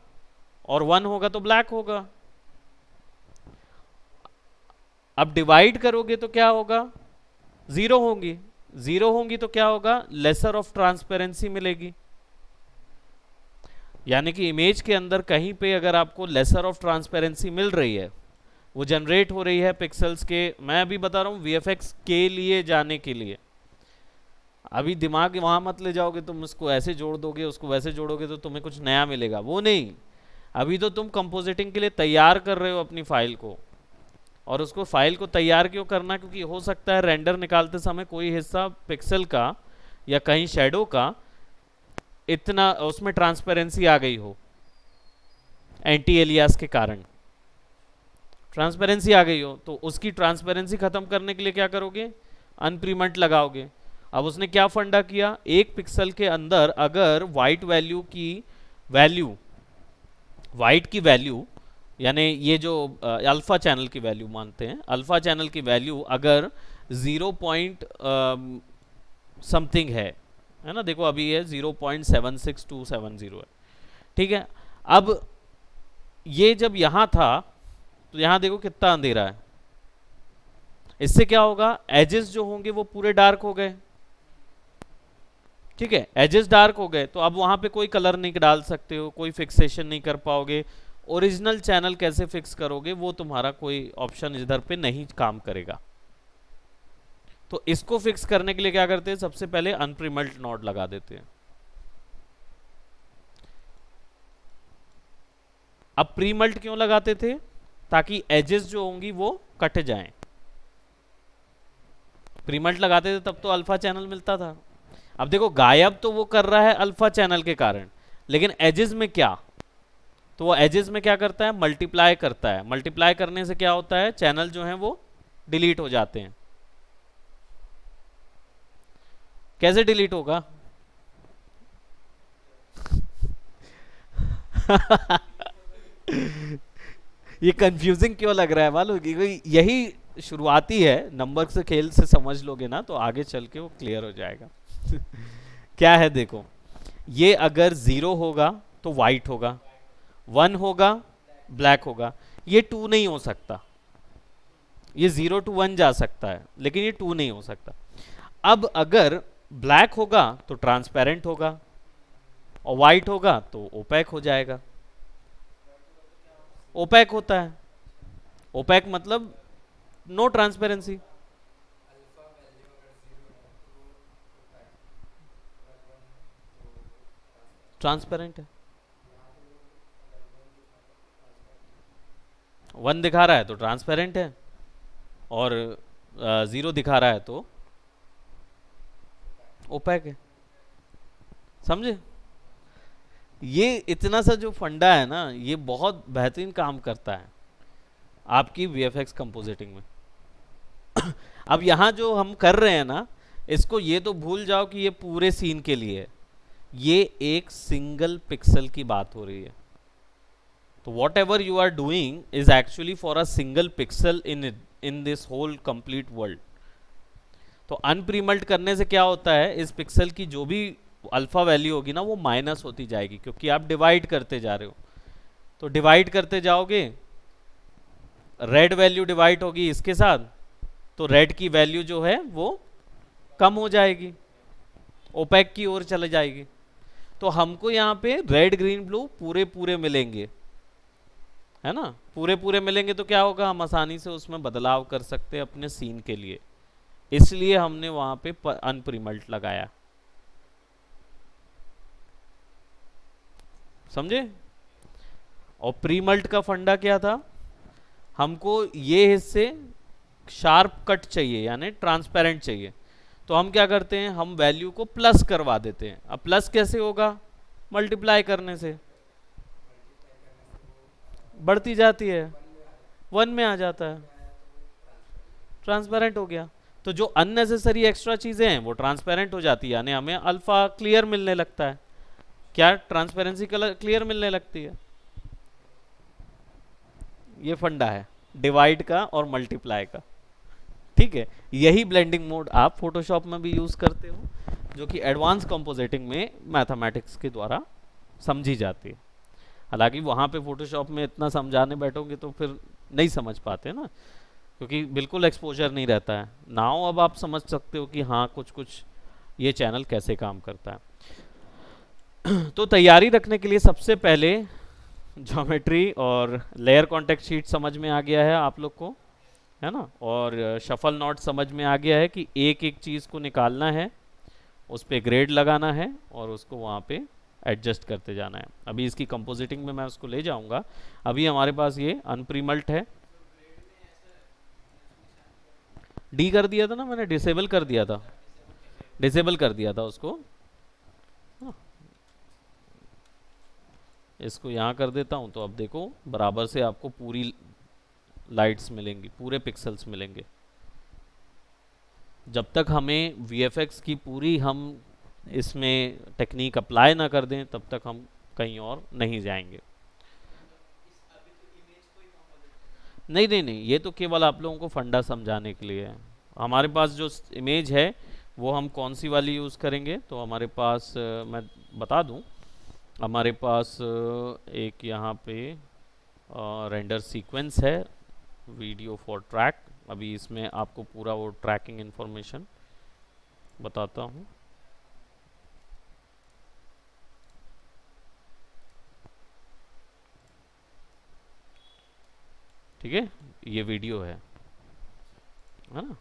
और वन होगा तो ब्लैक होगा। अब डिवाइड करोगे तो क्या होगा? जीरो होंगी, जीरो होंगी तो क्या होगा? लेसर ऑफ ट्रांसपेरेंसी मिलेगी। यानी कि इमेज के अंदर कहीं पे अगर आपको लेसर ऑफ ट्रांसपेरेंसी मिल रही है, वो जनरेट हो रही है पिक्सेल्स के, मैं अभी बता रहा हूँ वीएफएक्स के लिए जाने के लिए। अभी दिमाग वहां मत ले जाओगे, तुम उसको ऐसे जोड़ दोगे उसको वैसे जोड़ोगे तो तुम्हें कुछ नया मिलेगा, वो नहीं। अभी तो तुम कंपोजिटिंग के लिए तैयार कर रहे हो अपनी फाइल को। और उसको फाइल को तैयार क्यों करना? क्योंकि हो सकता है रेंडर निकालते समय कोई हिस्सा पिक्सल का या कहीं शेडो का इतना उसमें ट्रांसपेरेंसी आ गई हो, एंटी एलियास के कारण ट्रांसपेरेंसी आ गई हो, तो उसकी ट्रांसपेरेंसी खत्म करने के लिए क्या करोगे? अनप्रीमल्ट लगाओगे। अब उसने क्या फंडा किया? एक पिक्सल के अंदर अगर वाइट वैल्यू की वैल्यू, वाइट की वैल्यू यानी ये जो अल्फा चैनल की वैल्यू मानते हैं, अल्फा चैनल की वैल्यू अगर 0 पॉइंट समथिंग है ना? देखो अभी ये 0.76270 है, ठीक है? अब ये जब यहां था तो यहां देखो कितना अंधेरा है। इससे क्या होगा? एजेस जो होंगे वो पूरे डार्क हो गए, ठीक है? एजेस डार्क हो गए तो अब वहां पे कोई कलर नहीं डाल सकते हो, कोई फिक्सेशन नहीं कर पाओगे। ओरिजिनल चैनल कैसे फिक्स करोगे? वो तुम्हारा कोई ऑप्शन इधर पे नहीं काम करेगा। तो इसको फिक्स करने के लिए क्या करते हैं? सबसे पहले अनप्रीमल्ट नोड लगा देते हैं। अब प्रीमल्ट क्यों लगाते थे? ताकि एजेस जो होंगी वो कट जाएं। प्रीमल्ट लगाते थे तब तो अल्फा चैनल मिलता था। अब देखो गायब तो वो कर रहा है अल्फा चैनल के कारण, लेकिन एजेस में क्या? तो वो एजेस में क्या करता है? मल्टीप्लाई करता है। मल्टीप्लाई करने से क्या होता है? चैनल जो है वो डिलीट हो जाते हैं। कैसे डिलीट होगा? ये कंफ्यूजिंग क्यों लग रहा है मालूम? कि यही शुरुआती है, नंबर से खेल से समझ लोगे ना तो आगे चल के वो क्लियर हो जाएगा। क्या है देखो, ये अगर 0 होगा तो वाइट होगा, 1 होगा ब्लैक होगा। ये 2 नहीं हो सकता। ये 0 to 1 जा सकता है लेकिन ये 2 नहीं हो सकता। अब अगर ब्लैक होगा तो ट्रांसपेरेंट होगा और वाइट होगा तो ओपैक हो जाएगा। ओपैक होता है, ओपैक मतलब नो ट्रांसपेरेंसी। ट्रांसपेरेंट है। 1 दिखा रहा है तो ट्रांसपेरेंट है और 0 दिखा रहा है तो ओपैक है। समझे? ये इतना सा जो फंडा है ना, ये बहुत बेहतरीन काम करता है आपकी वीएफएक्स कंपोजिटिंग में। अब यहाँ जो हम कर रहे हैं ना, इसको ये तो भूल जाओ कि ये पूरे सीन के लिए है। ये एक सिंगल पिक्सल की बात हो रही है। तो whatever you are doing is actually for a single pixel in this whole complete world. तो अनप्रीमल्ट करने से क्या होता है? इस पिक्सल की जो भी अल्फा वैल्यू होगी ना वो माइनस होती जाएगी, क्योंकि आप डिवाइड करते जा रहे हो। तो डिवाइड करते जाओगे, रेड वैल्यू डिवाइड होगी इसके साथ, तो रेड की वैल्यू जो है वो कम हो जाएगी, ओपेक की ओर चले जाएगी। तो हमको यहाँ पे रेड ग्रीन ब्लू पूरे पूरे मिलेंगे, है ना, पूरे पूरे मिलेंगे तो क्या होगा, हम आसानी से उसमें बदलाव कर सकते हैं अपने सीन के लिए, इसलिए हमने वहां पे अनप्रीमल्ट लगाया। समझे? और प्रीमल्ट का फंडा क्या था, हमको ये हिस्से शार्प कट चाहिए यानी ट्रांसपेरेंट चाहिए, तो हम क्या करते हैं, हम वैल्यू को प्लस करवा देते हैं। अब प्लस कैसे होगा, मल्टीप्लाई करने से बढ़ती जाती है, वन में आ जाता है, ट्रांसपेरेंट हो गया। तो जो अननेसेसरी एक्स्ट्रा चीजें हैं वो ट्रांसपेरेंट हो जाती है, यानी हमें अल्फा क्लियर मिलने लगता है। क्या ट्रांसपेरेंसी कलर क्लियर मिलने लगती है। ये फंडा है डिवाइड का और मल्टीप्लाई का, ठीक है। यही ब्लेंडिंग मोड आप फोटोशॉप में भी यूज करते हो, जो कि एडवांस कंपोजिटिंग में मैथमेटिक्स के द्वारा समझी जाती है। हालांकि वहां पे फोटोशॉप में इतना समझाने बैठोगे तो फिर नहीं समझ पाते ना, क्योंकि बिल्कुल एक्सपोजर नहीं रहता है। नाउ अब आप समझ सकते हो कि हाँ कुछ कुछ ये चैनल कैसे काम करता है। तो तैयारी रखने के लिए सबसे पहले ज्योमेट्री और लेयर कॉन्टेक्ट शीट समझ में आ गया है आप लोग को, है ना, और शफल नोट समझ में आ गया है कि एक एक चीज़ को निकालना है, उस पर ग्रेड लगाना है और उसको वहाँ पे एडजस्ट करते जाना है। अभी इसकी कंपोजिटिंग में मैं उसको ले जाऊंगा। अभी हमारे पास ये अनप्रीमल्ट है, डी कर दिया था ना मैंने, डिसेबल कर दिया था, डिसेबल कर दिया था उसको। हाँ, इसको यहाँ कर देता हूँ, तो अब देखो बराबर से आपको पूरी लाइट्स मिलेंगी, पूरे पिक्सल्स मिलेंगे। जब तक हमें VFX की पूरी हम इसमें टेक्निक अप्लाई ना कर दें तब तक हम कहीं और नहीं जाएंगे। नहीं नहीं नहीं, ये तो केवल आप लोगों को फंडा समझाने के लिए है। हमारे पास जो इमेज है वो हम कौन सी वाली यूज़ करेंगे, तो हमारे पास मैं बता दूं, हमारे पास एक यहाँ पे रेंडर सीक्वेंस है, वीडियो फॉर ट्रैक। अभी इसमें आपको पूरा वो ट्रैकिंग इन्फॉर्मेशन बताता हूँ। ठीक है, ये वीडियो है ना,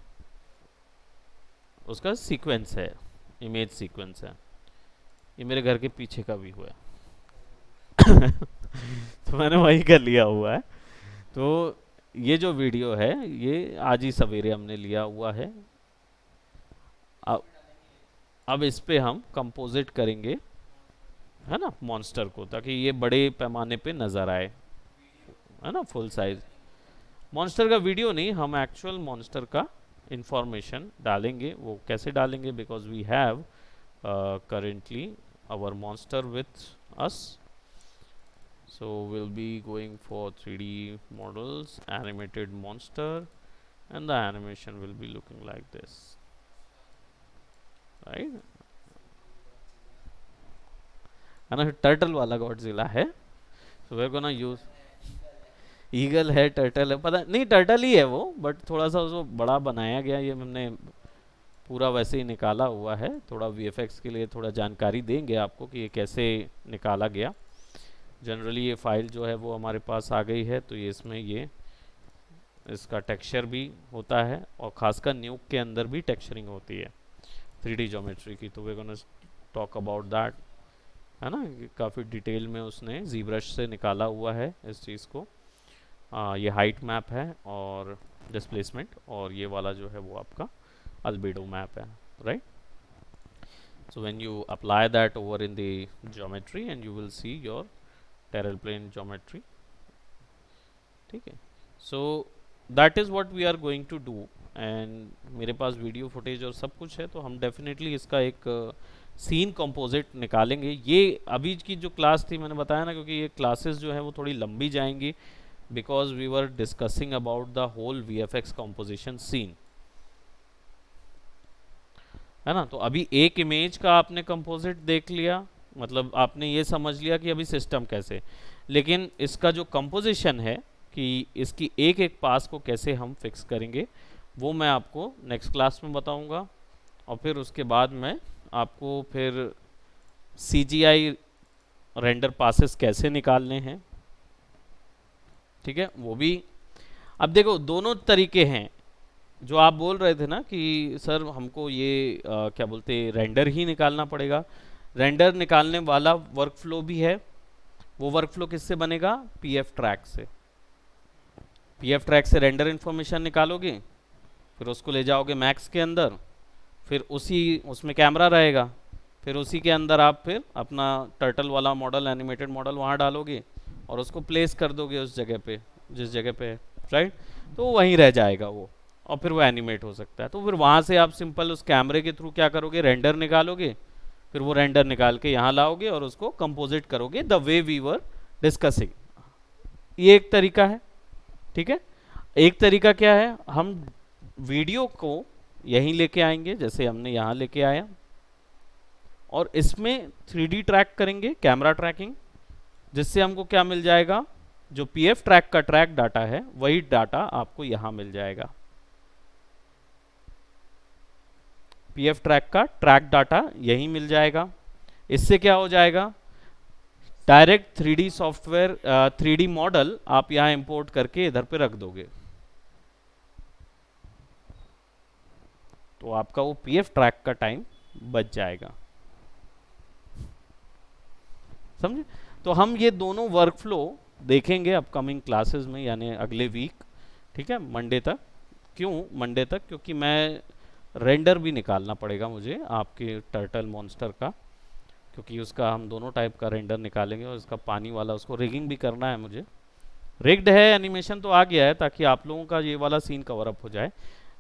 उसका सीक्वेंस है, इमेज सीक्वेंस है। ये मेरे घर के पीछे का व्यू है। तो मैंने वही कर लिया हुआ है। तो ये जो वीडियो है ये आज ही सवेरे हमने लिया हुआ है। अब अब इस पे हम कंपोजिट करेंगे, है ना, मॉन्स्टर को, ताकि ये बड़े पैमाने पे नज़र आए, है ना, फुल साइज मॉन्स्टर का वीडियो नहीं, हम एक्चुअल मॉन्स्टर का इंफॉर्मेशन डालेंगे। वो कैसे डालेंगे, because we have currently our monster with us, so we'll be going for 3D models, animated monster, and the animation will be looking like this, right? and turtle वाला Godzilla है, so we're gonna use eagle है, turtle है, पता नहीं turtle ही है वो, but थोड़ा सा उसको बड़ा बनाया गया। ये हमने पूरा वैसे ही निकाला हुआ है, थोड़ा VFX के लिए थोड़ा जानकारी देंगे आपको कि ये कैसे निकाला गया। जनरली ये फाइल जो है वो हमारे पास आ गई है, तो ये इसमें ये इसका टेक्सचर भी होता है, और खासकर न्यूक के अंदर भी टेक्सचरिंग होती है 3D ज्योमेट्री की। तो वे गोना टॉक अबाउट दैट, है ना, काफ़ी डिटेल में उसने ZBrush से निकाला हुआ है इस चीज़ को। ये हाइट मैप है और डिस्प्लेसमेंट, और ये वाला जो है वो आपका albedo map है, right? So when you apply that over in the geometry and you will see your terrestrial plane geometry, ठीक है। So that is what we are going to do, and मेरे पास वीडियो फुटेज और सब कुछ है, तो हम डेफिनेटली इसका एक सीन कंपोजिट निकालेंगे। ये अभी की जो क्लास थी मैंने बताया ना, क्योंकि ये क्लासेस जो है वो थोड़ी लंबी जाएंगी, because we were discussing about the whole VFX composition scene. है ना। तो अभी एक इमेज का आपने कंपोजिट देख लिया, मतलब आपने ये समझ लिया कि अभी सिस्टम कैसे, लेकिन इसका जो कंपोजिशन है कि इसकी एक एक पास को कैसे हम फिक्स करेंगे, वो मैं आपको नेक्स्ट क्लास में बताऊंगा। और फिर उसके बाद मैं आपको फिर CGI रेंडर पासेस कैसे निकालने हैं, ठीक है, वो भी। अब देखो दोनों तरीके हैं। जो आप बोल रहे थे ना कि सर हमको ये क्या बोलते रेंडर ही निकालना पड़ेगा, रेंडर निकालने वाला वर्कफ्लो भी है। वो वर्कफ्लो किससे बनेगा? पीएफ ट्रैक से। पीएफ ट्रैक से रेंडर इन्फॉर्मेशन निकालोगे, फिर उसको ले जाओगे मैक्स के अंदर, फिर उसी उसमें कैमरा रहेगा, फिर उसी के अंदर आप फिर अपना टर्टल वाला मॉडल, एनिमेटेड मॉडल वहाँ डालोगे और उसको प्लेस कर दोगे उस जगह पे जिस जगह पे है, राइट। तो वहीं रह जाएगा वो, और फिर वो एनिमेट हो सकता है। तो फिर वहाँ से आप सिंपल उस कैमरे के थ्रू क्या करोगे, रेंडर निकालोगे, फिर वो रेंडर निकाल के यहाँ लाओगे और उसको कंपोजिट करोगे the way we were discussing. ये एक तरीका है, ठीक है। एक तरीका क्या है, हम वीडियो को यहीं लेके आएंगे जैसे हमने यहाँ लेके आया, और इसमें 3D ट्रैक करेंगे, कैमरा ट्रैकिंग, जिससे हमको क्या मिल जाएगा, जो पीएफ ट्रैक का ट्रैक डाटा है वही डाटा आपको यहां मिल जाएगा। पीएफ ट्रैक का ट्रैक डाटा यही मिल जाएगा। इससे क्या हो जाएगा, direct 3D software 3D model आप यहां इंपोर्ट करके इधर पे रख दोगे, तो आपका वो पीएफ ट्रैक का टाइम बच जाएगा, समझे। तो हम ये दोनों वर्कफ्लो देखेंगे अपकमिंग क्लासेस में, यानी अगले वीक, ठीक है, मंडे तक। क्यों मंडे तक? क्योंकि मैं रेंडर भी निकालना पड़ेगा मुझे आपके टर्टल मॉन्स्टर का, क्योंकि उसका हम दोनों टाइप का रेंडर निकालेंगे, और इसका पानी वाला उसको रिगिंग भी करना है मुझे। रिग्ड है, एनिमेशन तो आ गया है ताकि आप लोगों का ये वाला सीन कवर अप हो जाए,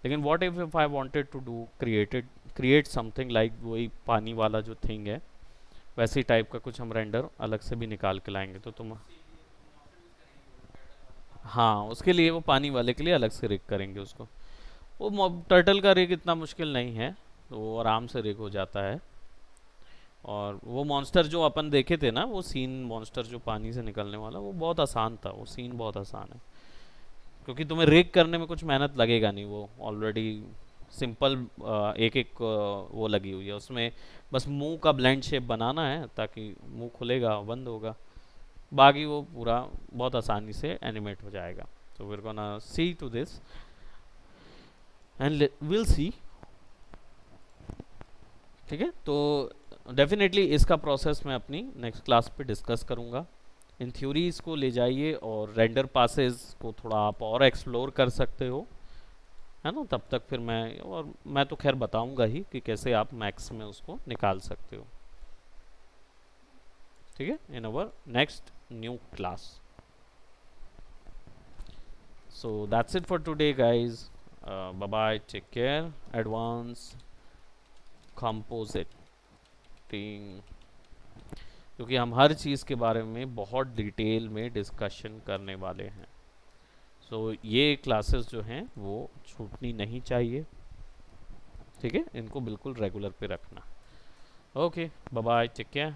लेकिन what if I wanted to do create something like वही पानी वाला जो थिंग है, वैसे टाइप का कुछ हम रेंडर अलग से भी निकाल के लाएंगे। तो तुम, हाँ, उसके लिए वो पानी वाले के लिए अलग से रिग करेंगे उसको। वो टर्टल का रिग इतना मुश्किल नहीं है, तो वो आराम से रिग हो जाता है। और वो मॉन्स्टर जो अपन देखे थे ना, वो सीन मॉन्स्टर जो पानी से निकलने वाला, वो बहुत आसान था, वो सीन बहुत आसान है, क्योंकि तुम्हें रिग करने में कुछ मेहनत लगेगा नहीं, वो ऑलरेडी सिंपल एक एक वो लगी हुई है उसमें। बस मुंह का ब्लेंड शेप बनाना है ताकि मुंह खुलेगा बंद होगा, बाकी वो पूरा बहुत आसानी से एनिमेट हो जाएगा। तो we are gonna see to this and will see, ठीक है। तो डेफिनेटली इसका प्रोसेस मैं अपनी नेक्स्ट क्लास पे डिस्कस करूँगा। इन थ्योरीज को ले जाइए और रेंडर पासेस को थोड़ा आप और एक्सप्लोर कर सकते हो, है ना। तब तक फिर मैं तो खैर बताऊंगा ही कि कैसे आप मैक्स में उसको निकाल सकते हो, ठीक है, in our next new class. So that's it for today, guys. Bye bye. Take care. Advanced compositing, क्योंकि हम हर चीज़ के बारे में बहुत डिटेल में डिस्कशन करने वाले हैं। सो ये क्लासेस जो हैं वो छूटनी नहीं चाहिए, ठीक है, इनको बिल्कुल रेगुलर पे रखना। Okay, bye bye, take care.